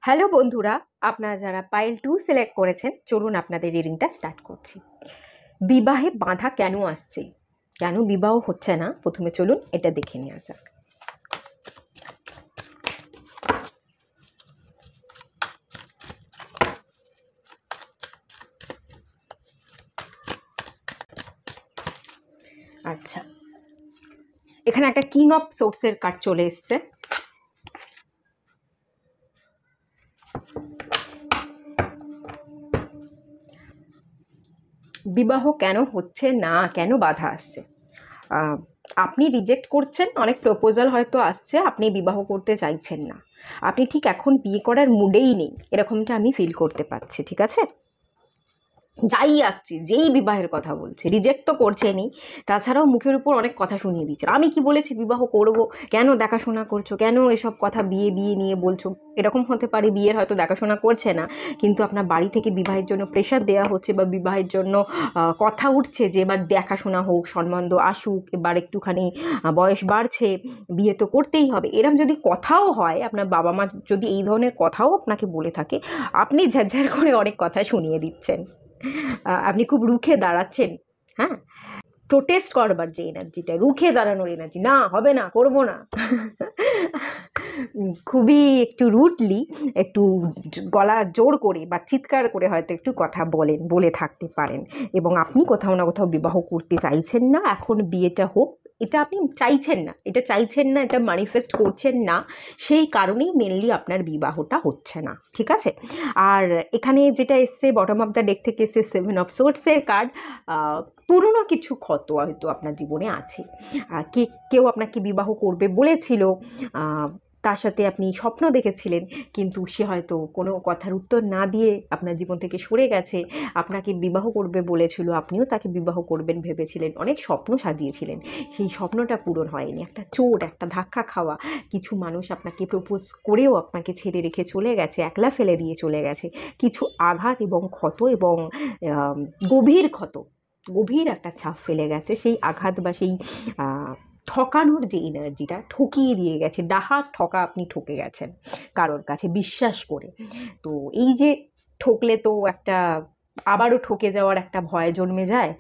Speaker 1: হ্যালো বন্ধুরা, আপনারা যারা পাইল 2 সিলেক্ট করেছেন, চলুন আপনাদের রিডিংটা স্টার্ট করছি। বিবাহে বাধা কেন আসছে, কেন বিবাহ হচ্ছে না, প্রথমে চলুন এটা দেখে নেওয়া যাক। আচ্ছা এখানে একটা কিং অফ সোর্সের কার্ড চলে এসছে। বিবাহ কেন হচ্ছে না, কেন বাধা আসছে, আপনি রিজেক্ট করছেন, অনেক প্রপোজাল হয়তো আসছে, আপনি বিবাহ করতে চাইছেন না, আপনি ঠিক এখন বিয়ে করার মুডেই নেই, এরকমটা আমি ফিল করতে পারছি, ঠিক আছে। যাই আসছে, যেই বিবাহের কথা বলছে, রিজেক্ট তো করছেনই, তাছাড়াও মুখের উপর অনেক কথা শুনিয়ে দিচ্ছে। আমি কি বলেছি বিবাহ করব, কেন দেখাশোনা করছো, কেন এসব কথা বিয়ে বিয়ে নিয়ে বলছো। এরকম হতে পারে বিয়ের হয়তো দেখাশোনা করছে না, কিন্তু আপনার বাড়ি থেকে বিবাহের জন্য প্রেশার দেওয়া হচ্ছে, বা বিবাহের জন্য কথা উঠছে যে এবার দেখাশোনা হোক, সম্বন্ধ আসুক, এবার একটুখানি বয়স বাড়ছে, বিয়ে তো করতেই হবে। এরম যদি কথাও হয়, আপনার বাবা মা যদি এই ধরনের কথাও আপনাকে বলে থাকে, আপনি ঝরঝর করে অনেক কথা শুনিয়ে দিচ্ছেন। আপনি খুব রুখে দাঁড়াচ্ছেন। হ্যাঁ, প্রোটেস্ট করবার যে এনার্জিটা, রুখে দাঁড়ানোর এনার্জি, না হবে না, করবো না, খুবই একটু রুডলি, একটু গলা জোর করে বা চিৎকার করে হয়তো একটু কথা বলে থাকতে পারেন। এবং আপনি কোথাও না কোথাও বিবাহ করতে চাইছেন না, এখন বিয়েটা হোক, এটা আপনি চাইছেন না, এটা ম্যানিফেস্ট করছেন না, সেই কারণেই মেনলি আপনার বিবাহটা হচ্ছে না। ঠিক আছে। আর এখানে যেটা এসছে, বটম অফ দ্য ডেক থেকে এসছে 7 অফ সোর্সের কার্ড। পুরনো কিছু ক্ষত হয়তো আপনার জীবনে আছে। কেউ আপনাকে বিবাহ করবে বলেছিল, তার সাথে আপনি স্বপ্ন দেখেছিলেন, কিন্তু সে হয়তো কোনো কথার উত্তর না দিয়ে আপনার জীবন থেকে সরে গেছে। আপনাকে বিবাহ করবে বলেছিল, আপনিও তাকে বিবাহ করবেন ভেবেছিলেন, অনেক স্বপ্ন সাজিয়েছিলেন, সেই স্বপ্নটা পূরণ হয়নি। একটা চোট, একটা ধাক্কা খাওয়া, কিছু মানুষ আপনাকে প্রপোজ করেও আপনাকে ছেড়ে রেখে চলে গেছে, একলা ফেলে দিয়ে চলে গেছে। কিছু আঘাত এবং ক্ষত এবং গভীর ক্ষত, গভীর একটা ছাপ ফেলে গেছে। সেই আঘাত বা সেই ঠকানোর যে এনার্জিটা, ঠকিয়ে দিয়ে গেছে, ডাহাত ঠকা আপনি ঠকে গেছেন কারোর কাছে বিশ্বাস করে। তো এই যে ঠকলে তো একটা আবারও ঠকে যাওয়ার একটা ভয় জন্মে যায়,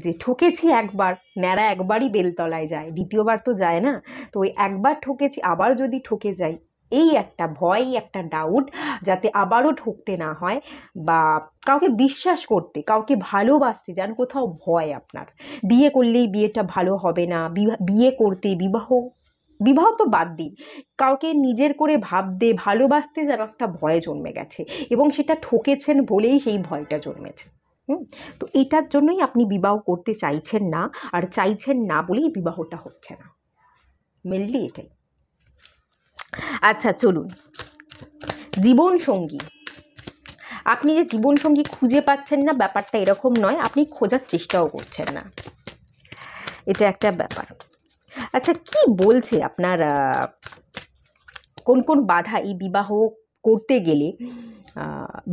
Speaker 1: যে ঠকেছি একবার, ন্যাড়া একবারই বেলতলায় যায়, দ্বিতীয়বার তো যায় না। তো ওই একবার ঠকেছি, আবার যদি ঠকে যাই, এই একটা ভয়, একটা ডাউট, যাতে আবারও ঠকতে না হয়, বা কাউকে বিশ্বাস করতে, কাউকে ভালোবাসতে যান কোথাও ভয় আপনার। বিয়ে করলেই বিয়েটা ভালো হবে না, বিয়ে করতে, বিবাহ তো বাদ দিন, কাউকে নিজের করে ভাবতে, ভালোবাসতে যেন একটা ভয় জন্মে গেছে, এবং সেটা ঠকেছেন বলেই সেই ভয়টা জন্মেছে। তো এটার জন্যই আপনি বিবাহ করতে চাইছেন না, আর চাইছেন না বলেই বিবাহটা হচ্ছে না, মেনলি এটাই। আচ্ছা চলুন, জীবনসঙ্গী। আপনি যে জীবনসঙ্গী খুঁজে পাচ্ছেন না, ব্যাপারটা এরকম নয়, আপনি খোঁজার চেষ্টাও করছেন না, এটা একটা ব্যাপার। আচ্ছা, কি বলছে আপনার কোন কোন বাধা এই বিবাহ করতে গেলে,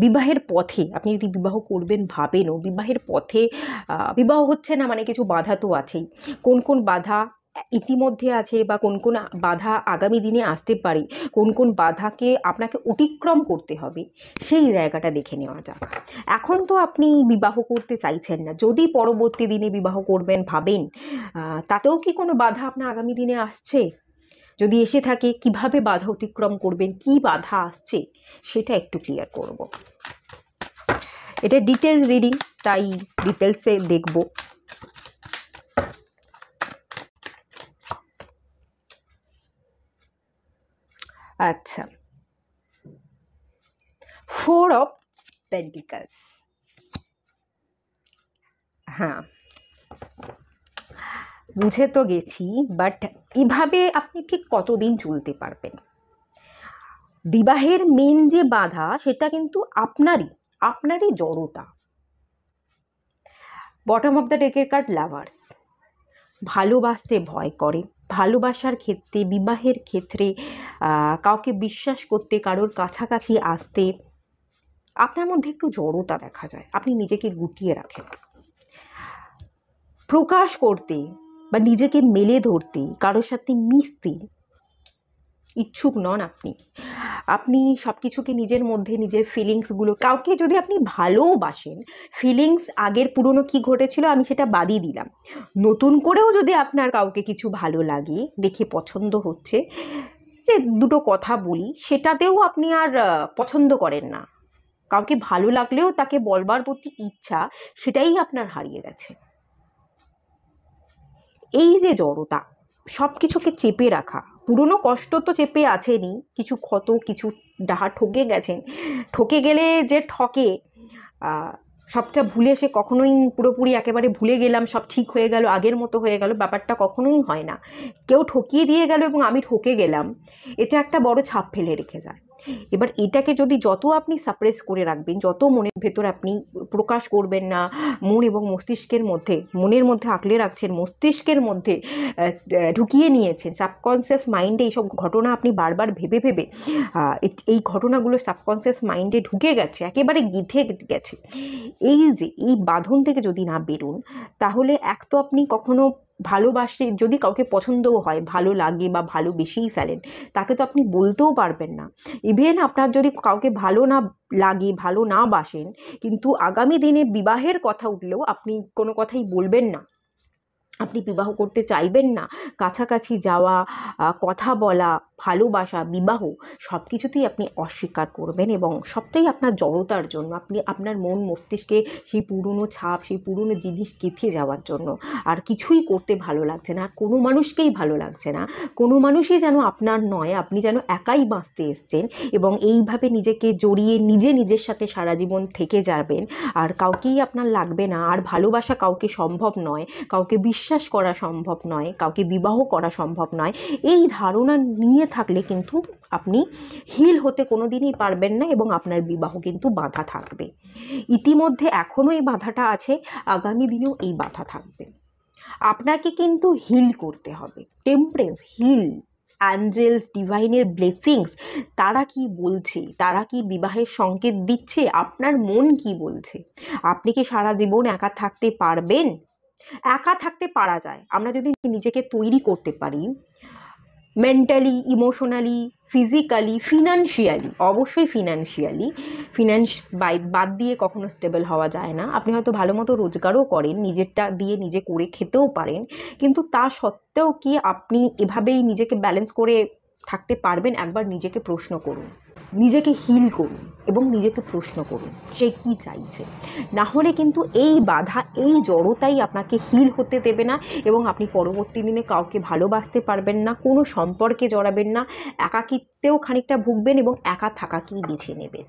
Speaker 1: বিবাহের পথে, আপনি যদি বিবাহ করবেন ভাবেনও, বিবাহের পথে বিবাহ হচ্ছে না মানে কিছু বাধা তো আছেই। কোন কোন বাধা ইতিমধ্যে আছে, বা কোন কোন বাধা আগামী দিনে আসতে পারে, কোন কোন বাধাকে আপনাকে অতিক্রম করতে হবে, সেই জায়গাটা দেখে নেওয়া যাক। এখন তো আপনি বিবাহ করতে চাইছেন না, যদি পরবর্তী দিনে বিবাহ করবেন ভাবেন, তাতেও কি কোনো বাধা আপনার আগামী দিনে আসছে? যদি এসে থাকে, কিভাবে বাধা অতিক্রম করবেন, কি বাধা আসছে, সেটা একটু ক্লিয়ার করব। এটা ডিটেল রিডিং, তাই ডিটেলসে দেখব। আচ্ছা, 4 অফ পেন্টিকলস। হ্যাঁ, বুঝে তো গেছি, বাট এভাবে আপনি ঠিক কতদিন চলতে পারবেন? বিবাহের মেন যে বাধা, সেটা কিন্তু আপনারই জড়তা। বটম অফ দ্য ডেকের কার্ড লাভার্স। ভালোবাসতে ভয় করে, ভালোবাসার ক্ষেত্রে, বিবাহের ক্ষেত্রে কাউকে বিশ্বাস করতে, কারোর কাছাকাছি আসতে আপনার মধ্যে একটু জড়তা দেখা যায়, আপনি নিজেকে গুটিয়ে রাখেন। প্রকাশ করতে বা নিজেকে মেলে ধরতে, কারোর সাথে মিশতে ইচ্ছুক নন আপনি সব কিছুকে নিজের মধ্যে, নিজের ফিলিংসগুলো, কাউকে যদি আপনি ভালোবাসেন, ফিলিংস আগের পুরনো কি ঘটেছিল আমি সেটা বাদই দিলাম, নতুন করেও যদি আপনার কাউকে কিছু ভালো লাগে, দেখে পছন্দ হচ্ছে, যে দুটো কথা বলি, সেটাতেও আপনি আর পছন্দ করেন না, কাউকে ভালো লাগলেও তাকে বলবার প্রতি ইচ্ছা, সেটাই আপনার হারিয়ে গেছে। এই যে জড়তা, সব কিছুকে চেপে রাখা, পুরনো কষ্ট তো চেপে আছেনই, কিছু ক্ষত, কিছু ডাহা ঠকে গেছেন, ঠকে গেলে যে ঠকে, সবটা ভুলে সে কখনোই পুরোপুরি একেবারে ভুলে গেলাম, সব ঠিক হয়ে গেল, আগের মতো হয়ে গেল, ব্যাপারটা কখনোই হয় না। কেউ ঠকিয়ে দিয়ে গেল এবং আমি ঠকে গেলাম, এটা একটা বড় ছাপ ফেলে রেখে যায়। এবার এটাকে যদি যত আপনি সাপ্রেস করে রাখবেন, যত মনের ভেতর আপনি প্রকাশ করবেন না, মন এবং মস্তিষ্কের মধ্যে, মনের মধ্যে আঁকলে রাখছেন, মস্তিষ্কের মধ্যে ঢুকিয়ে নিয়েছেন, সাবকনসিয়াস মাইন্ডে এইসব ঘটনা আপনি বারবার ভেবে ভেবে এই ঘটনাগুলো সাবকনসিয়াস মাইন্ডে ঢুকে গেছে, একেবারে গিথে গেছে। এই যে এই বাঁধন থেকে যদি না বেরোন, তাহলে এক তো আপনি কখনো ভালোবাসে, যদি কাউকে পছন্দও হয়, ভালো লাগে বা ভালোবেসেই ফেলেন, তাকে তো আপনি বলতেও পারবেন না। ইভেন আপনার যদি কাউকে ভালো না লাগে, ভালো না বাসেন, কিন্তু আগামী দিনে বিবাহের কথা উঠলেও আপনি কোনো কথাই বলবেন না, আপনি বিবাহ করতে চাইবেন না। কাছাকাছি যাওয়া, কথা বলা, ভালোবাসা, বিবাহ সব কিছুতেই আপনি অস্বীকার করবেন, এবং সবটাই আপনার জড়তার জন্য, আপনি আপনার মন মস্তিষ্কে সেই পুরনো ছাপ, সেই পুরনো জিনিস গেঁথে যাওয়ার জন্য। আর কিছুই করতে ভালো লাগছে না, আর কোনো মানুষকেই ভালো লাগছে না, কোনো মানুষই যেন আপনার নয়, আপনি যেন একাই বাঁচতে এসছেন, এবং এইভাবে নিজেকে জড়িয়ে নিজের সাথে সারা জীবন থেকে যাবেন, আর কাউকেই আপনার লাগবে না, আর ভালোবাসা কাউকে সম্ভব নয়, কাউকে বিশ্বাস করা সম্ভব নয়, কাউকে বিবাহ করা সম্ভব নয়। এই ধারণা নিয়ে থাকলে কিন্তু আপনি হিল হতে কোনো দিনই পারবেন না, এবং আপনার বিবাহ কিন্তু বাধা থাকবে। ইতিমধ্যে এখনও এই বাধাটা আছে, আগামী দিনেও এই বাধা থাকবে। আপনাকে কিন্তু হিল করতে হবে, টেম্পারেন্স, হিল। অ্যাঞ্জেলস, ডিভাইনের ব্লেসিংস, তারা কি বলছে, তারা কি বিবাহের সংকেত দিচ্ছে, আপনার মন কি বলছে? আপনি কি সারা জীবন একা থাকতে পারবেন? একা থাকতে পারা যায় আমরা যদি নিজেকে তৈরি করতে পারি, মেন্টালি, ইমোশনালি, ফিজিক্যালি, ফিনান্সিয়ালি। অবশ্যই ফিনান্স বাদ দিয়ে কখনো স্টেবল হওয়া যায় না। আপনি হয়তো ভালো মতো রোজগারও করেন, নিজেরটা দিয়ে নিজে করে খেতেও পারেন, কিন্তু তা সত্ত্বেও কি আপনি এভাবেই নিজেকে ব্যালেন্স করে থাকতে পারবেন? একবার নিজেকে প্রশ্ন করুন, নিজেকে হিল করুন এবং নিজেকে প্রশ্ন করুন সে কি চাইছে। না হলে কিন্তু এই বাধা, এই জড়তাই আপনাকে হিল হতে দেবে না, এবং আপনি পরবর্তী দিনে কাউকে ভালোবাসতে পারবেন না, কোনো সম্পর্কে জড়াবেন না, একাকিত্বেও খানিকটা ভুগবেন, এবং একা থাকাকেই বেছে নেবেন।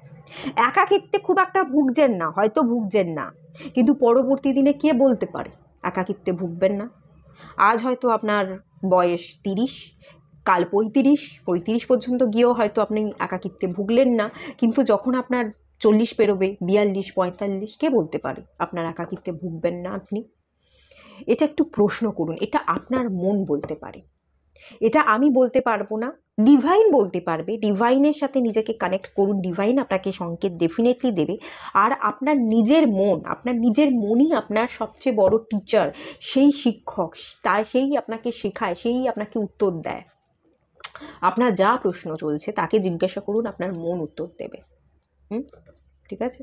Speaker 1: একাকিত্বে খুব একটা ভুগছেন না, হয়তো ভুগছেন না, কিন্তু পরবর্তী দিনে কে বলতে পারে একাকিত্বে ভুগবেন না? আজ হয়তো আপনার বয়স 30, কাল 35 পর্যন্ত গিয়েও হয়তো আপনি একাকিত্বে ভুগলেন না, কিন্তু যখন আপনার 40 পেরোবে, 42, 45, কে বলতে পারে আপনার একাকিত্বে ভুগবেন না আপনি? এটা একটু প্রশ্ন করুন, এটা আপনার মন বলতে পারে, এটা আমি বলতে পারবো না, ডিভাইন বলতে পারবে। ডিভাইনের সাথে নিজেকে কানেক্ট করুন, ডিভাইন আপনাকে সংকেত ডেফিনেটলি দেবে। আর আপনার নিজের মনই আপনার সবচেয়ে বড় টিচার, সেই শিক্ষক, সেই আপনাকে শেখায়, সেই আপনাকে উত্তর দেয়। আপনার যা প্রশ্ন চলছে তাকে জিজ্ঞাসা করুন, আপনার মন উত্তর দেবে। ঠিক আছে?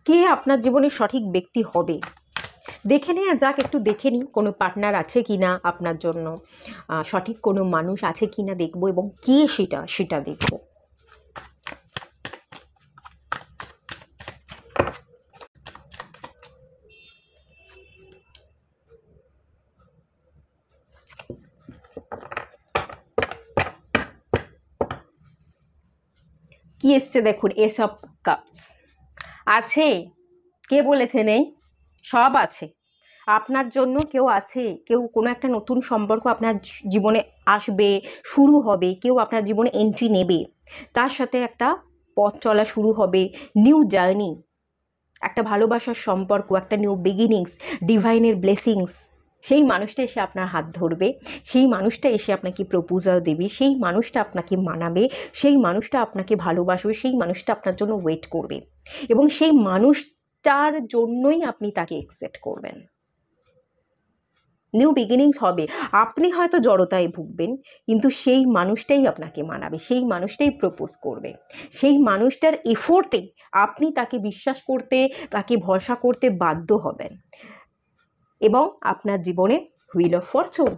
Speaker 1: কে আপনার জীবনের সঠিক ব্যক্তি হবে দেখে নেওয়া যাক, একটু দেখে নিই কোনো পার্টনার আছে কিনা আপনার জন্য, সঠিক কোনো মানুষ আছে কিনা দেখবো, এবং কে সেটা দেখবো। কি এসছে দেখুন, এস অফ কাপস আছে। কে বলেছে নেই? সব আছে আপনার জন্য, কেউ আছে, কেউ কোনো একটা নতুন সম্পর্ক আপনার জীবনে আসবে, শুরু হবে, কেউ আপনার জীবনে এন্ট্রি নেবে, তার সাথে একটা পথ চলা শুরু হবে, নিউ জার্নি, একটা ভালোবাসার সম্পর্ক, একটা নিউ বিগিনিংস, ডিভাইনের ব্লেসিংস। সেই মানুষটা এসে আপনার হাত ধরবে, সেই মানুষটা এসে আপনাকে প্রপোজাল দেবে, সেই মানুষটা আপনাকে মানাবে, সেই মানুষটা আপনাকে ভালোবাসবে, সেই মানুষটা আপনার জন্য ওয়েট করবে, এবং সেই মানুষটার জন্যই আপনি তাকে অ্যাকসেপ্ট করবেন। নিউ বিগিনিংস হবে। আপনি হয়তো জড়তায় ভুগবেন, কিন্তু সেই মানুষটাই আপনাকে মানাবে, সেই মানুষটাই প্রপোজ করবে, সেই মানুষটার এফোর্টে আপনি তাকে বিশ্বাস করতে, তাকে ভরসা করতে বাধ্য হবেন, এবং আপনার জীবনে হুইল অফ ফরচুন,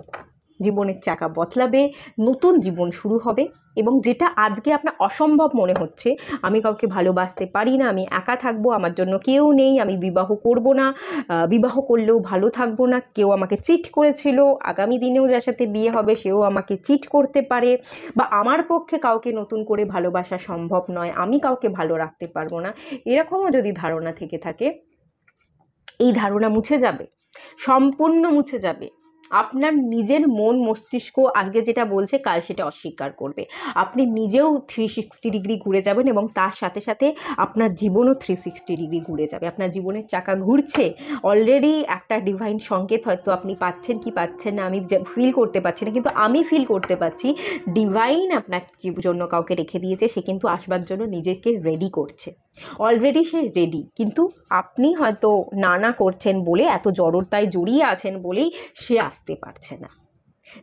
Speaker 1: জীবনের চাকা বদলাবে, নতুন জীবন শুরু হবে। এবং যেটা আজকে আপনার অসম্ভব মনে হচ্ছে, আমি কাউকে ভালোবাসতে পারি না, আমি একা থাকবো, আমার জন্য কেউ নেই, আমি বিবাহ করব না, বিবাহ করলেও ভালো থাকবো না, কেউ আমাকে চিট করেছিল, আগামী দিনেও যার সাথে বিয়ে হবে সেও আমাকে চিট করতে পারে, বা আমার পক্ষে কাউকে নতুন করে ভালোবাসা সম্ভব নয়, আমি কাউকে ভালো রাখতে পারবো না, এরকমও যদি ধারণা থেকে থাকে, এই ধারণা মুছে যাবে, সম্পূর্ণ মুছে যাবে। আপনার নিজের মন মস্তিষ্ক আজকে যেটা বলছে কাল সেটা অস্বীকার করবে। আপনি নিজেও 360 ডিগ্রি ঘুরে যাবেন এবং তার সাথে সাথে আপনার জীবনও 360 ডিগ্রি ঘুরে যাবে। আপনার জীবনের চাকা ঘুরছে, অলরেডি একটা ডিভাইন সংকেত হয়তো আপনি পাচ্ছেন কি পাচ্ছেন না আমি ফিল করতে পারছি না, কিন্তু আমি ফিল করতে পারছি ডিভাইন আপনার জন্য কাউকে রেখে দিয়েছে, সে কিন্তু আসবার জন্য নিজেকে রেডি করছে, অলরেডি সে রেডি। কিন্তু আপনি হয়তো না করছেন বলে, এত জড়তায় জড়িয়ে আছেন বলেই সে আসতে পারছে না।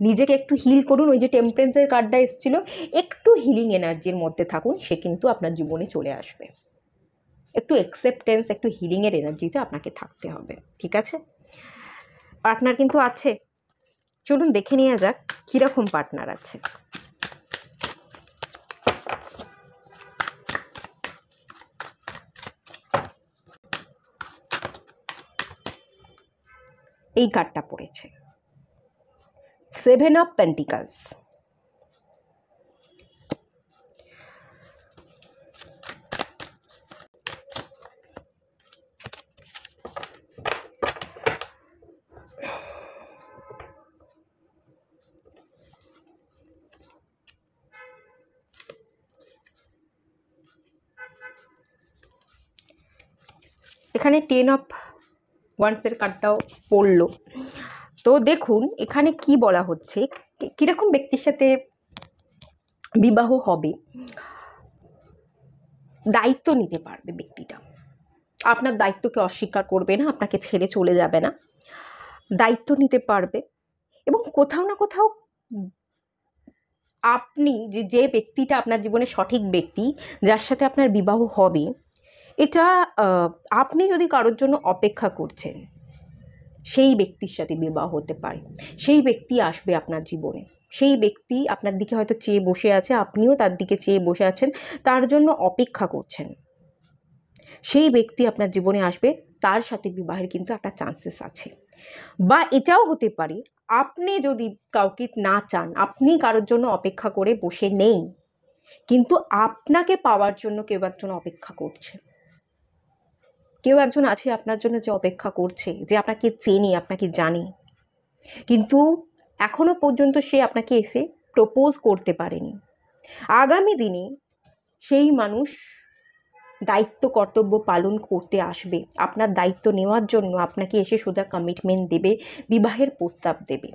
Speaker 1: নিজেকে একটু হিল করুন, ওই যে টেম্পারেচার কার্ডটা এসেছিল, একটু হিলিং এনার্জির মধ্যে থাকুন, সে কিন্তু আপনার জীবনে চলে আসবে। একটু অ্যাকসেপ্টেন্স, একটু হিলিংয়ের এনার্জিতে আপনাকে থাকতে হবে, ঠিক আছে? পার্টনার কিন্তু আছে, চলুন দেখে নেওয়া যাক কীরকম পার্টনার আছে। এই কার্ডটা পড়েছে 7 অফ পেন্টিকলস। এখানে 10 অফ ওয়ান্সের কার্ডটাও পড়লো। তো দেখুন এখানে কি বলা হচ্ছে, কীরকম ব্যক্তির সাথে বিবাহ হবে। দায়িত্ব নিতে পারবে ব্যক্তিটা, আপনার দায়িত্বকে অস্বীকার করবে না, আপনাকে ছেড়ে চলে যাবে না, দায়িত্ব নিতে পারবে। এবং কোথাও না কোথাও আপনি যে ব্যক্তিটা আপনার জীবনে সঠিক ব্যক্তি, যার সাথে আপনার বিবাহ হবে, এটা আপনি যদি কারোর জন্য অপেক্ষা করছেন, সেই ব্যক্তির সাথে বিবাহ হতে পারে। সেই ব্যক্তি আসবে আপনার জীবনে, সেই ব্যক্তি আপনার দিকে হয়তো চেয়ে বসে আছে, আপনিও তার দিকে চেয়ে বসে আছেন, তার জন্য অপেক্ষা করছেন। সেই ব্যক্তি আপনার জীবনে আসবে, তার সাথে বিবাহের কিন্তু একটা চান্সেস আছে। বা এটাও হতে পারে আপনি যদি কাউকে না চান, আপনি কারোর জন্য অপেক্ষা করে বসে নেই, কিন্তু আপনাকে পাওয়ার জন্য কেউ একজন অপেক্ষা করছে। কেউ একজন আছে আপনার জন্য যে অপেক্ষা করছে, যে আপনাকে চেনে, আপনাকে জানে, কিন্তু এখনো পর্যন্ত সে আপনাকে এসে প্রপোজ করতে পারেনি। আগামী দিনে সেই মানুষ দায়িত্ব কর্তব্য পালন করতে আসবে, আপনার দায়িত্ব নেওয়ার জন্য আপনাকে এসে সোজা কমিটমেন্ট দেবে, বিবাহের প্রস্তাব দেবে।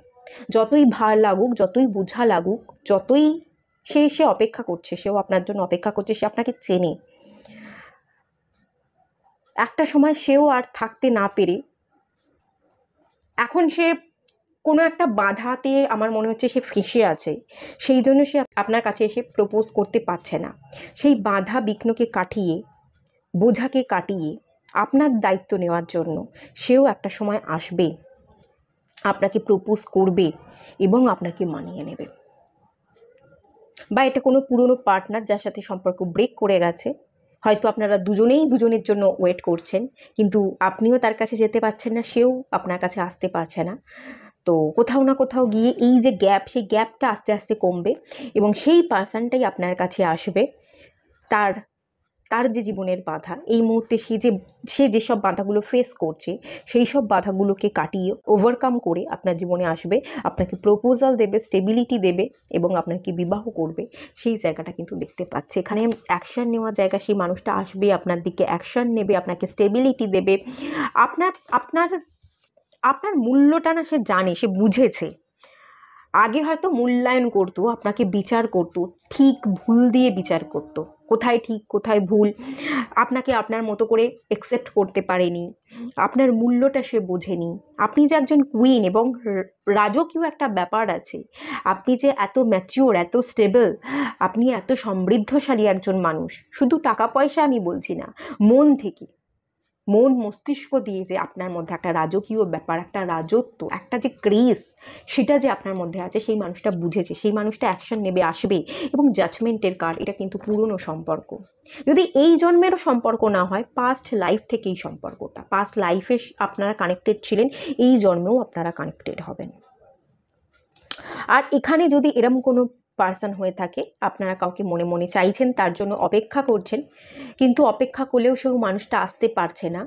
Speaker 1: যতই ভার লাগুক, যতই বোঝা লাগুক, যতই সে অপেক্ষা করছে, সেও আপনার জন্য অপেক্ষা করছে, সে আপনাকে চেনে। একটা সময় সেও আর থাকতে না পেরে এখন সে কোনো একটা বাধাতে আমার মনে হচ্ছে সে ফেঁসে আছে, সেই জন্য সে আপনার কাছে এসে প্রপোজ করতে পারছে না। সেই বাধা বিঘ্নকে কাটিয়ে, বোঝাকে কাটিয়ে আপনার দায়িত্ব নেওয়ার জন্য সেও একটা সময় আসবে, আপনাকে প্রপোজ করবে এবং আপনাকে মানিয়ে নেবে। বা এটা কোনো পুরনো পার্টনার যার সাথে সম্পর্ক ব্রেক করে গেছে, হয়তো আপনারা দুজনেই দুজনের জন্য ওয়েট করছেন, কিন্তু আপনিও তার কাছে যেতে পারছেন না, সেও আপনার কাছে আসতে পারছে না। তো কোথাও না কোথাও গিয়ে এই যে গ্যাপ, সেই গ্যাপটা আস্তে আস্তে কমবে এবং সেই পার্সনটাই আপনার কাছে আসবে। তার যে জীবনের বাধা, এই মুহূর্তে সে যেসব বাধাগুলো ফেস করছে, সেই সব বাধাগুলোকে কাটিয়ে ওভারকাম করে আপনার জীবনে আসবে, আপনাকে প্রপোজাল দেবে, স্টেবিলিটি দেবে এবং আপনাকে বিবাহ করবে। সেই জায়গাটা কিন্তু দেখতে পাচ্ছে এখানে। অ্যাকশন নেওয়ার জায়গা, সেই মানুষটা আসবে, আপনার দিকে অ্যাকশন নেবে, আপনাকে স্টেবিলিটি দেবে। আপনার মূল্যটা না সে জানে, সে বুঝেছে। আগে হয়তো মূল্যায়ন করতো, আপনাকে বিচার করতো, ঠিক ভুল দিয়ে বিচার করতো, কোথায় ঠিক কোথায় ভুল, আপনাকে আপনার মতো করে অ্যাকসেপ্ট করতে পারেনি, আপনার মূল্যটা সে বোঝেনি। আপনি যে একজন কুইন এবং রাজকীয় একটা ব্যাপার আছে, আপনি যে এত ম্যাচিওর, এত স্টেবল, আপনি এত সমৃদ্ধশালী একজন মানুষ, শুধু টাকা পয়সা আমি বলছি না, মন থেকে, মন মস্তিষ্ক দিয়ে যে আপনার মধ্যে একটা রাজকীয় ব্যাপার, একটা রাজত্ব, একটা যে ক্রেজ, সেটা যে আপনার মধ্যে আছে, সেই মানুষটা বুঝেছে, সেই মানুষটা অ্যাকশন নেবে, আসবে। এবং জাজমেন্টের কার্ড, এটা কিন্তু পুরনো সম্পর্ক, যদি এই জন্মেরও সম্পর্ক না হয়, পাস্ট লাইফ থেকেই সম্পর্কটা, পাস্ট লাইফে আপনারা কানেক্টেড ছিলেন, এই জন্মেও আপনারা কানেক্টেড হবেন। আর এখানে যদি এরম কোনো পার্সন হয়ে থাকে, আপনারা কাউকে মনে মনে চাইছেন, তার জন্য অপেক্ষা করছেন, কিন্তু অপেক্ষা করলেও সেও মানুষটা আসতে পারছে না,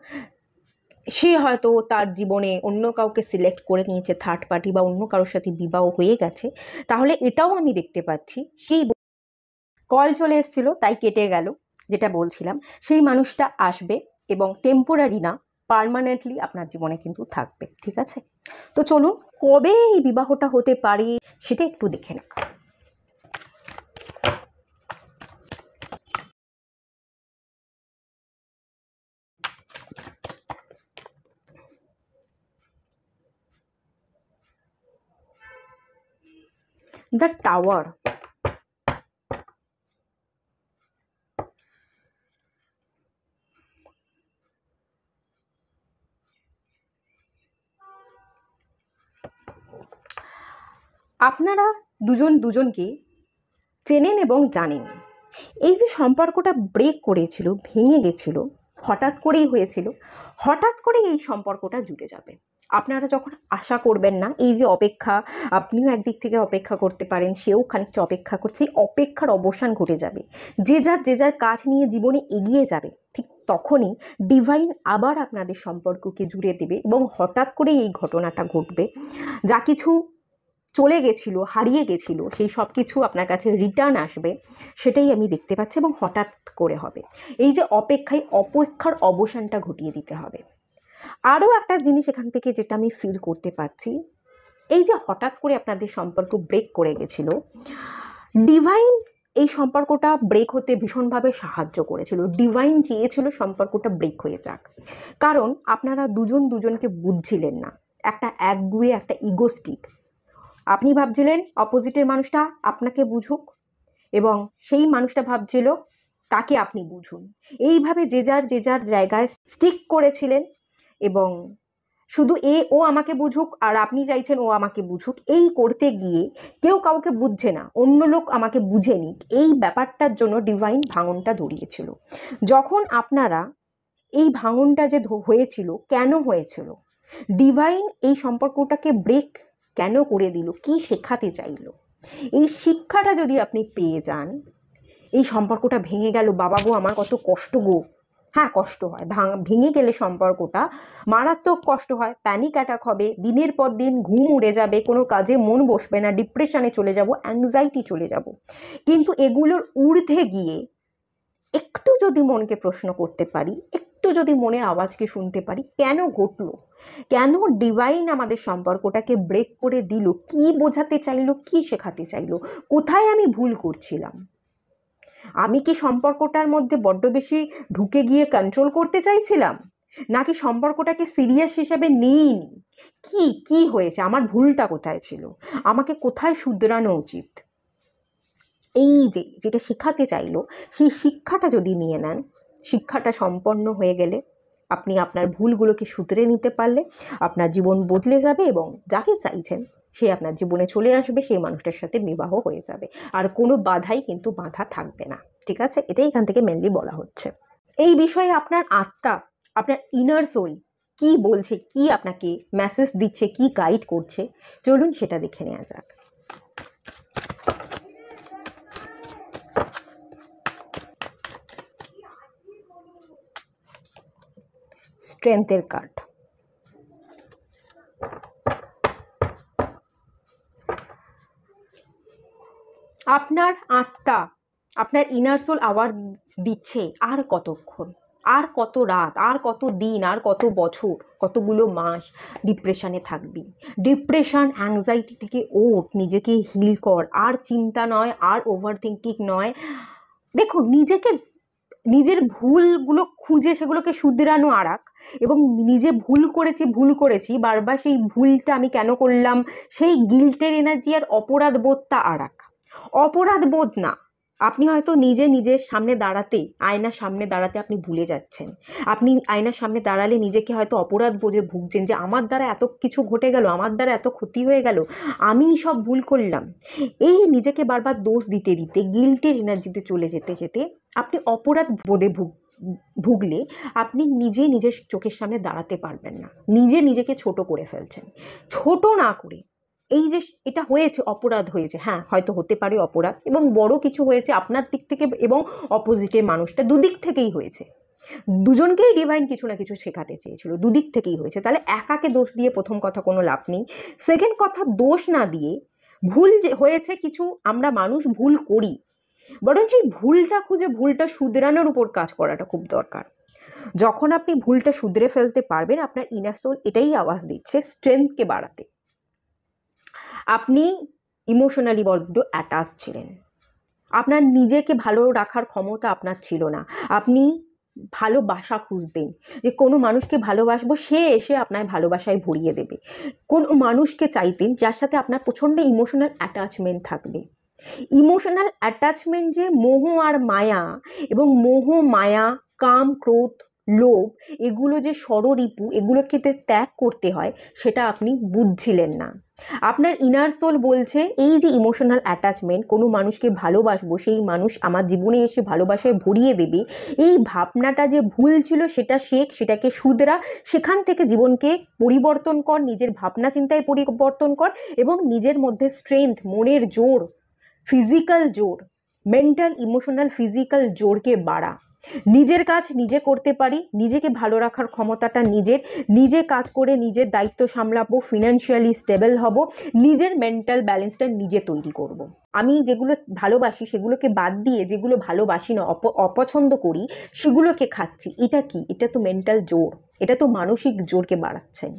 Speaker 1: সে হয়তো তার জীবনে অন্য কাউকে সিলেক্ট করে নিয়েছে, থার্ড পার্টি, বা অন্য কারোর সাথে বিবাহ হয়ে গেছে, তাহলে এটাও আমি দেখতে পাচ্ছি সেই কল চলে এসেছিল তাই কেটে গেল, যেটা বলছিলাম সেই মানুষটা আসবে এবং টেম্পোরারি না, পার্মানেন্টলি আপনার জীবনে কিন্তু থাকবে। ঠিক আছে, তো চলুন কবে এই বিবাহটা হতে পারে সেটা একটু দেখে নেব। The tower. আপনারা দুজন দুজনকে চেনেন এবং জানেন। এই যে সম্পর্কটা ব্রেক করেছিল, ভেঙে গেছিল, হঠাৎ করেই হয়েছিল, হঠাৎ করে এই সম্পর্কটা জুড়ে যাবে। আপনারা যখন আশা করবেন না, এই যে অপেক্ষা, আপনিও একদিক থেকে অপেক্ষা করতে পারেন, সেও খানিকটা অপেক্ষা করছে, এই অপেক্ষার অবসান ঘটে যাবে, যে যার কাজ নিয়ে জীবনে এগিয়ে যাবে, ঠিক তখনই ডিভাইন আবার আপনাদের সম্পর্ককে জুড়ে দেবে এবং হঠাৎ করে এই ঘটনাটা ঘটবে। যা কিছু চলে গেছিল, হারিয়ে গেছিল, সেই সব কিছু আপনার কাছে রিটার্ন আসবে, সেটাই আমি দেখতে পাচ্ছি, এবং হঠাৎ করে হবে। এই যে অপেক্ষার অবসানটা ঘটিয়ে দিতে হবে। আরও একটা জিনিস এখান থেকে যেটা আমি ফিল করতে পারছি, এই যে হঠাৎ করে আপনাদের সম্পর্ক ব্রেক করে গেছিল, ডিভাইন এই সম্পর্কটা ব্রেক হতে ভীষণভাবে সাহায্য করেছিল। ডিভাইন চেয়েছিল সম্পর্কটা ব্রেক হয়ে যাক, কারণ আপনারা দুজন দুজনকে বুঝছিলেন না। একটা একগুঁয়ে, একটা ইগোস্টিক। আপনি ভাবছিলেন অপোজিটের মানুষটা আপনাকে বুঝুক, এবং সেই মানুষটা ভাবছিল তাকে আপনি বুঝুন। এইভাবে যে যার জায়গায় স্টিক করেছিলেন, এবং শুধু ও আমাকে বুঝুক আর আপনি চাইছেন ও আমাকে বুঝুক, এই করতে গিয়ে কেউ কাউকে বুঝছে না, অন্য লোক আমাকে বুঝে নিক, এই ব্যাপারটার জন্য ডিভাইন ভাঙনটা ধরিয়েছিল। যখন আপনারা এই ভাঙনটা যে হয়েছিল, কেন হয়েছিল, ডিভাইন এই সম্পর্কটাকে ব্রেক কেন করে দিল, কি শেখাতে চাইলো, এই শিক্ষাটা যদি আপনি পেয়ে যান, এই সম্পর্কটা ভেঙে গেল, বাবা গো আমার কত কষ্ট গো। হ্যাঁ, কষ্ট হয়, ভেঙে গেলে সম্পর্কটা মারাত্মক কষ্ট হয়, প্যানিক অ্যাটাক হবে, দিনের পর দিন ঘুম উড়ে যাবে, কোনো কাজে মন বসবে না, ডিপ্রেশনে চলে যাব, অ্যাংজাইটি চলে যাব। কিন্তু এগুলোর ঊর্ধ্বে গিয়ে একটু যদি মনকে প্রশ্ন করতে পারি, একটু যদি মনের আওয়াজকে শুনতে পারি, কেন ঘটলো, কেন ডিভাইন আমাদের সম্পর্কটাকে ব্রেক করে দিল, কি বোঝাতে চাইলো, কি শেখাতে চাইলো, কোথায় আমি ভুল করছিলাম, আমি কি সম্পর্কটার মধ্যে বড্ড বেশি ঢুকে গিয়ে কন্ট্রোল করতে চাইছিলাম, নাকি সম্পর্কটাকে সিরিয়াস হিসেবে নিইনি, কি হয়েছে, আমার ভুলটা কোথায় ছিল, আমাকে কোথায় শুধরানো উচিত, এই যে যেটা শেখাতে চাইলো, সেই শিক্ষাটা যদি নিয়ে নেন, শিক্ষাটা সম্পন্ন হয়ে গেলে আপনি আপনার ভুলগুলোকে শুধরে নিতে পারলে আপনার জীবন বদলে যাবে, এবং যাকে চাইছেন সে আপনার জীবনে চলে আসবে, সেই মানুষটার সাথে বিবাহ হয়ে যাবে, আর কোনো বাধাই কিন্তু বাধা থাকবে না। ঠিক আছে, এটাই এখান থেকে মেনলি বলা হচ্ছে। এই বিষয়ে আপনার আত্মা, আপনার ইনার সোল কি বলছে, কি আপনাকে মেসেজ দিচ্ছে, কি গাইড করছে, চলুন সেটা দেখে নেওয়া যাক। স্ট্রেংথের কার্ড। আপনার আত্মা, আপনার ইনার সোল আওয়াজ দিচ্ছে, আর কতক্ষণ, আর কত রাত, আর কত দিন, আর কত বছর, কতগুলো মাস ডিপ্রেশনে থাকবি, ডিপ্রেশন অ্যাংজাইটি থেকে ওঠ, নিজেকে হিল কর, আর চিন্তা নয়, আর ওভার থিঙ্কিং নয়। দেখুন, নিজের ভুলগুলো খুঁজে সেগুলোকে শুধরানো আরাক, এবং নিজে ভুল করেছি বারবার, সেই ভুলটা আমি কেন করলাম, সেই গিল্টের এনার্জি আর অপরাধ বোধটা আরাক। অপরাধ বোধ না, আপনি হয়তো নিজের সামনে দাঁড়াতে, আয়নার সামনে দাঁড়াতে আপনি ভুলে যাচ্ছেন, আপনি আয়নার সামনে দাঁড়ালে নিজেকে হয়তো অপরাধ বোধে ভুগছেন, যে আমার দ্বারা এত কিছু ঘটে গেল, আমার দ্বারা এত ক্ষতি হয়ে গেল, আমি সব ভুল করলাম। এই নিজেকে বারবার দোষ দিতে দিতে, গিল্টের এনার্জিতে চলে যেতে যেতে আপনি অপরাধ বোধে ভুগলে আপনি নিজের চোখের সামনে দাঁড়াতে পারবেন না, নিজেকে ছোট করে ফেলছেন। ছোট না করে, এই যে এটা হয়েছে, অপরাধ হয়েছে, হ্যাঁ হয়তো হতে পারে অপরাধ, এবং বড় কিছু হয়েছে আপনার দিক থেকে এবং অপোজিটের মানুষটা, দুদিক থেকেই হয়েছে, দুজনকেই ডিভাইন কিছু না কিছু শেখাতে চেয়েছিল, দুদিক থেকেই হয়েছে। তাহলে একাকে দোষ দিয়ে প্রথম কথা কোনো লাভ নেই। সেকেন্ড কথা, দোষ না দিয়ে ভুল যে হয়েছে কিছু, আমরা মানুষ ভুল করি, বরং সেই ভুলটা খুঁজে ভুলটা শুধরানোর উপর কাজ করাটা খুব দরকার। যখন আপনি ভুলটা শুধরে ফেলতে পারবেন, আপনার ইনার সোল এটাই আওয়াজ দিচ্ছে স্ট্রেংথকে বাড়াতে। আপনি ইমোশনালি বড্ড অ্যাটাচ ছিলেন, আপনার নিজেকে ভালো রাখার ক্ষমতা আপনার ছিল না। আপনি ভালোবাসা খুঁজতেন, যে কোনো মানুষকে ভালোবাসবো, সে এসে আপনার ভালোবাসায় ভরিয়ে দেবে। কোনো মানুষকে চাইতেন যার সাথে আপনার প্রচণ্ড ইমোশনাল অ্যাটাচমেন্ট থাকবে। ইমোশনাল অ্যাটাচমেন্ট যে মোহ আর মায়া, এবং মোহ মায়া, কাম, ক্রোধ, লোভ, এগুলো যে ষড়রিপু, এগুলোকে ত্যাগ করতে হয়, সেটা আপনি বুঝছিলেন না। আপনার ইনার সোল বলছে এই যে ইমোশনাল অ্যাটাচমেন্ট, কোনো মানুষকে ভালোবাসবো, সেই মানুষ আমার জীবনে এসে ভালোবাসায় ভরিয়ে দেবে, এই ভাবনাটা যে ভুল ছিল সেটা শেখ, সেটাকে শুধরা, সেখান থেকে জীবনকে পরিবর্তন কর, নিজের ভাবনা চিন্তায় পরিবর্তন কর, এবং নিজের মধ্যে স্ট্রেংথ, মনের জোর, ফিজিক্যাল জোর, মেন্টাল, ইমোশনাল, ফিজিক্যাল জোরকে বাড়া। নিজের কাজ নিজে করতে পারি, নিজেকে ভালো রাখার ক্ষমতাটা নিজের, নিজে কাজ করে নিজের দায়িত্ব সামলাবো, ফিনান্সিয়ালি স্টেবল হব, নিজের মেন্টাল ব্যালেন্সটা নিজে তৈরি করব। আমি যেগুলো ভালোবাসি সেগুলোকে বাদ দিয়ে যেগুলো ভালোবাসি না, অপছন্দ করি, সেগুলোকে খাচ্ছি। এটা কি? এটা তো মেন্টাল জোর, এটা তো মানসিক জোরকে বাড়াচ্ছেন।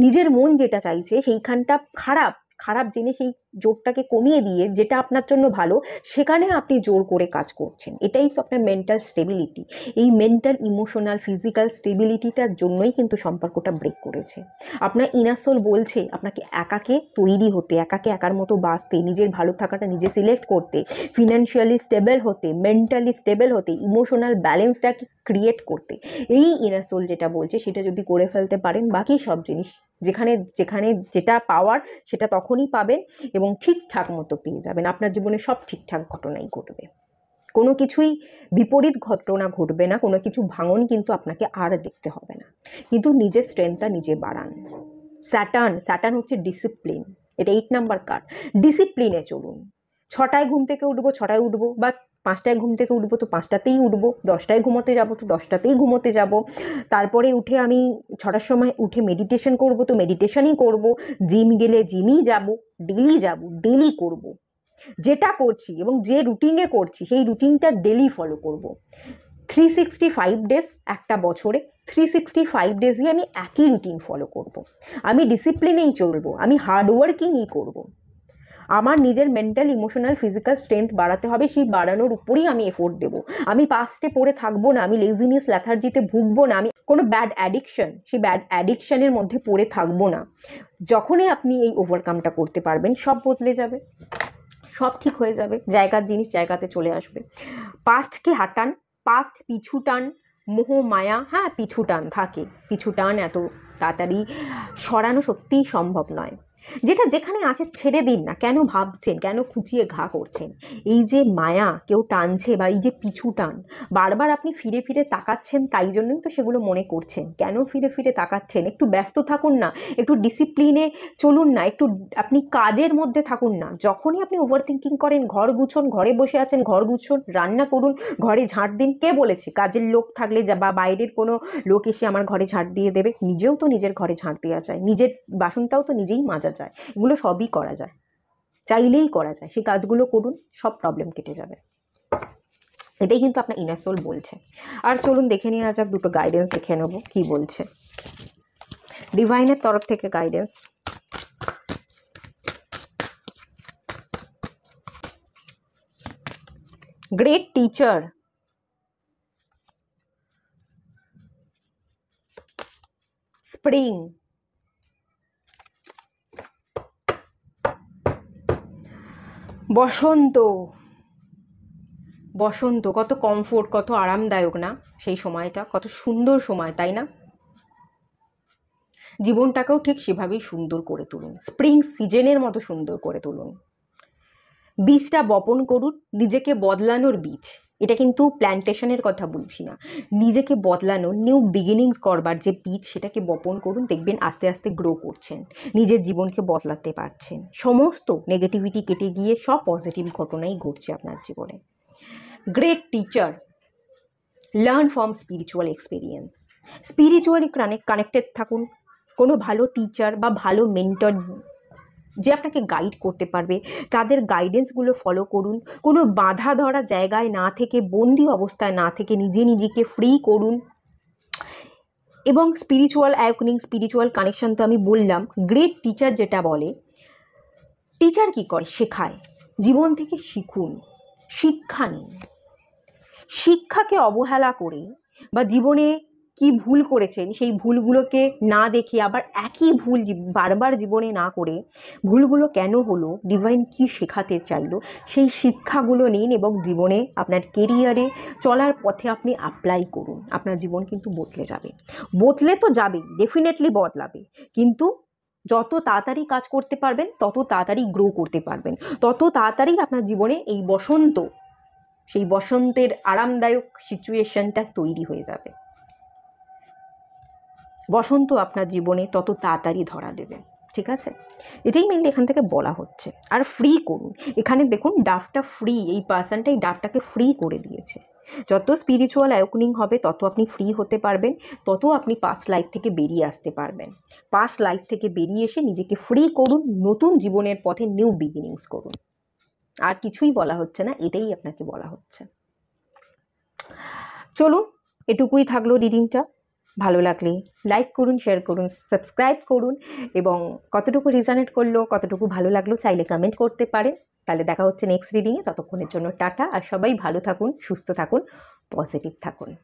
Speaker 1: নিজের মন যেটা চাইছে সেইখানটা খারাপ খারাপ জেনে সেই জোরটাকে কমিয়ে দিয়ে যেটা আপনার জন্য ভালো, সেখানে আপনি জোর করে কাজ করছেন। এটাই তো আপনার মেন্টাল স্টেবিলিটি। এই মেন্টাল, ইমোশনাল, ফিজিক্যাল স্টেবিলিটিটার জন্যই কিন্তু সম্পর্কটা ব্রেক করেছে। আপনার ইনার সোল বলছে আপনাকে একাকে তৈরি হতে, একাকে একার মতো বাঁচতে, নিজের ভালো থাকাটা নিজে সিলেক্ট করতে, ফিনান্সিয়ালি স্টেবল হতে, মেন্টালি স্টেবল হতে, ইমোশনাল ব্যালেন্সটাকে ক্রিয়েট করতে। এই ইনার সোল যেটা বলছে সেটা যদি করে ফেলতে পারেন, বাকি সব জিনিস যেখানে যেখানে যেটা পাওয়ার সেটা তখনই পাবেন, এবং ঠিকঠাক মতো পেয়ে যাবেন। আপনার জীবনে সব ঠিকঠাক ঘটনাই ঘটবে, কোনো কিছুই বিপরীত ঘটনা ঘটবে না, কোনো কিছু ভাঙন কিন্তু আপনাকে আর দেখতে হবে না। কিন্তু নিজের স্ট্রেংথটা নিজে বাড়ান। স্যাটার্ন হচ্ছে ডিসিপ্লিন, এটা 8 নাম্বার কার্ড। ডিসিপ্লিনে চলুন। 6টায় ঘুম থেকে উঠবো 6টায় উঠবো, বা 5টায় ঘুম থেকে উঠবো তো 5টাতেই উঠবো, 10টায় ঘুমোতে যাবো তো 10টাতেই ঘুমোতে যাব। তারপরে উঠে আমি 6টার সময় উঠে মেডিটেশন করব তো মেডিটেশনই করব, জিম গেলে জিমই যাব, ডেলি করব। যেটা করছি এবং যে রুটিনে করছি সেই রুটিনটা ডেলি ফলো করব। 365 ডেজ একটা বছরে, 365 ডেজই আমি একই রুটিন ফলো করব। আমি ডিসিপ্লিনেই চলবো, আমি হার্ডওয়ার্কিংই করব। আমার নিজের মেন্টাল, ইমোশনাল, ফিজিক্যাল স্ট্রেংথ বাড়াতে হবে, সেই বাড়ানোর উপরেই আমি এফোর্ট দেবো। আমি পাস্টে পড়ে থাকবো না, আমি লেজিনেস, ল্যাথার্জিতে ভুগবো না, আমি কোনো ব্যাড অ্যাডিকশন, সেই ব্যাড অ্যাডিকশনের মধ্যে পড়ে থাকবো না। যখনই আপনি এই ওভারকামটা করতে পারবেন, সব বদলে যাবে, সব ঠিক হয়ে যাবে, জায়গার জিনিস জায়গাতে চলে আসবে। পাস্টকে হাঁটান, পাস্ট পিছু টান, মোহ মায়া, হ্যাঁ পিছু টান থাকে, পিছু টান এত তাড়াতাড়ি সরানো সত্যিই সম্ভব নয়। যেটা যেখানে আছে ছেড়ে দিন না। কেন ভাবছেন, কেন খুঁচিয়ে ঘা করছেন? এই যে মায়া কেউ টানছে, বা এই যে পিছু টান, বারবার আপনি ফিরে ফিরে তাকাচ্ছেন, তাই জন্যই তো সেগুলো মনে করছেন। কেন ফিরে ফিরে তাকাচ্ছেন? একটু ব্যস্ত থাকুন না, একটু ডিসিপ্লিনে চলুন না, একটু আপনি কাজের মধ্যে থাকুন না। যখনই আপনি ওভার থিঙ্কিং করেন, ঘর গুছন, ঘরে বসে আছেন ঘর গুছন, রান্না করুন, ঘরে ঝাঁট দিন। কে বলেছে কাজের লোক থাকলে বা বাইরের কোনো লোক এসে আমার ঘরে ঝাঁট দিয়ে দেবে? নিজেও তো নিজের ঘরে ঝাঁট দেওয়া যায়, নিজের বাসনটাও তো নিজেই মাজা যায়, এগুলো সবই করা যায়, চাইলেই করা যায়। সেই কাজগুলো করুন, সব প্রবলেম কেটে যাবে। এটাই কিন্তু আপনার ইনার সোল বলছে। আর চলুন দেখে নিয়ে যাক, দুটো গাইডেন্স দেখে নেব কি বলছে ডিভাইনের তরফ থেকে গাইডেন্স। গ্রেট টিচার, স্প্রিং, বসন্ত। বসন্ত কত কমফোর্ট, কত আরামদায়ক না? সেই সময়টা কত সুন্দর সময়, তাই না? জীবনটাকেও ঠিক সেভাবেই সুন্দর করে তুলুন, স্প্রিং সিজনের মতো সুন্দর করে তুলুন। বীজটা বপন করুন, নিজেকে বদলানোর বীজ। এটা কিন্তু প্ল্যান্টেশনের কথা বলছি না, নিজেকে বদলানো, নিউ বিগিনিং করবার যে বীজ, সেটাকে বপন করুন। দেখবেন আস্তে আস্তে গ্রো করছেন, নিজের জীবনকে বদলাতে পারছেন। সমস্ত নেগেটিভিটি কেটে গিয়ে সব পজিটিভ ঘটনাই ঘটছে আপনার জীবনে। Great teacher, learn from spiritual experience. Spiritually connected থাকুন, কোনো ভালো টিচার বা ভালো মেন্টর যে আপনাকে গাইড করতে পারবে তাদের গাইডেন্সগুলো ফলো করুন। কোনো বাধা ধরা জায়গায় না থেকে, বন্দি অবস্থায় না থেকে নিজেকে ফ্রি করুন। এবং স্পিরিচুয়াল অ্যাওয়েকেনিং, স্পিরিচুয়াল কানেকশন তো আমি বললাম। গ্রেট টিচার যেটা বলে, টিচার কী করে? শেখায়। জীবন থেকে শিখুন, শিক্ষা নিন। শিক্ষাকে অবহেলা করে বা জীবনে কি ভুল করেছেন সেই ভুলগুলোকে না দেখে আবার একই ভুল বারবার জীবনে না করে, ভুলগুলো কেন হলো, ডিভাইন কি শেখাতে চাইলো, সেই শিক্ষাগুলো নিন এবং জীবনে আপনার কেরিয়ারে চলার পথে আপনি অ্যাপ্লাই করুন। আপনার জীবন কিন্তু বদলে যাবে। বদলে তো যাবেই, ডেফিনেটলি বদলাবে, কিন্তু যত তাড়াতাড়ি কাজ করতে পারবেন তত তাড়াতাড়ি গ্রো করতে পারবেন, তত তাড়াতাড়ি আপনার জীবনে এই বসন্ত, সেই বসন্তের আরামদায়ক সিচুয়েশনটা তৈরি হয়ে যাবে। বসন্ত আপনার জীবনে তত তাড়াতাড়ি ধরা দেবে। ঠিক আছে, এটাই মেনলি এখান থেকে বলা হচ্ছে। আর ফ্রি করুন। এখানে দেখুন ডাফটা ফ্রি, এই পার্সনটা এই ডাফটাকে ফ্রি করে দিয়েছে। যত স্পিরিচুয়াল অ্যাওয়েকেনিং হবে তত আপনি ফ্রি হতে পারবেন, তত আপনি পাস্ট লাইফ থেকে বেরিয়ে আসতে পারবেন। পাস্ট লাইফ থেকে বেরিয়ে এসে নিজেকে ফ্রি করুন, নতুন জীবনের পথে নিউ বিগিনিংস করুন। আর কিছুই বলা হচ্ছে না, এটাই আপনাকে বলা হচ্ছে। চলুন, এটুকুই থাকলো রিডিংটা। ভালো লাগলে লাইক করুন, শেয়ার করুন, সাবস্ক্রাইব করুন, এবং কতটুকু রিজনেট করলো, কতটুকু ভালো লাগলো চাইলে কমেন্ট করতে পারেন। তাহলে দেখা হচ্ছে নেক্সট রিডিংয়ে। ততক্ষণের জন্য টাটা, আর সবাই ভালো থাকুন, সুস্থ থাকুন, পজিটিভ থাকুন।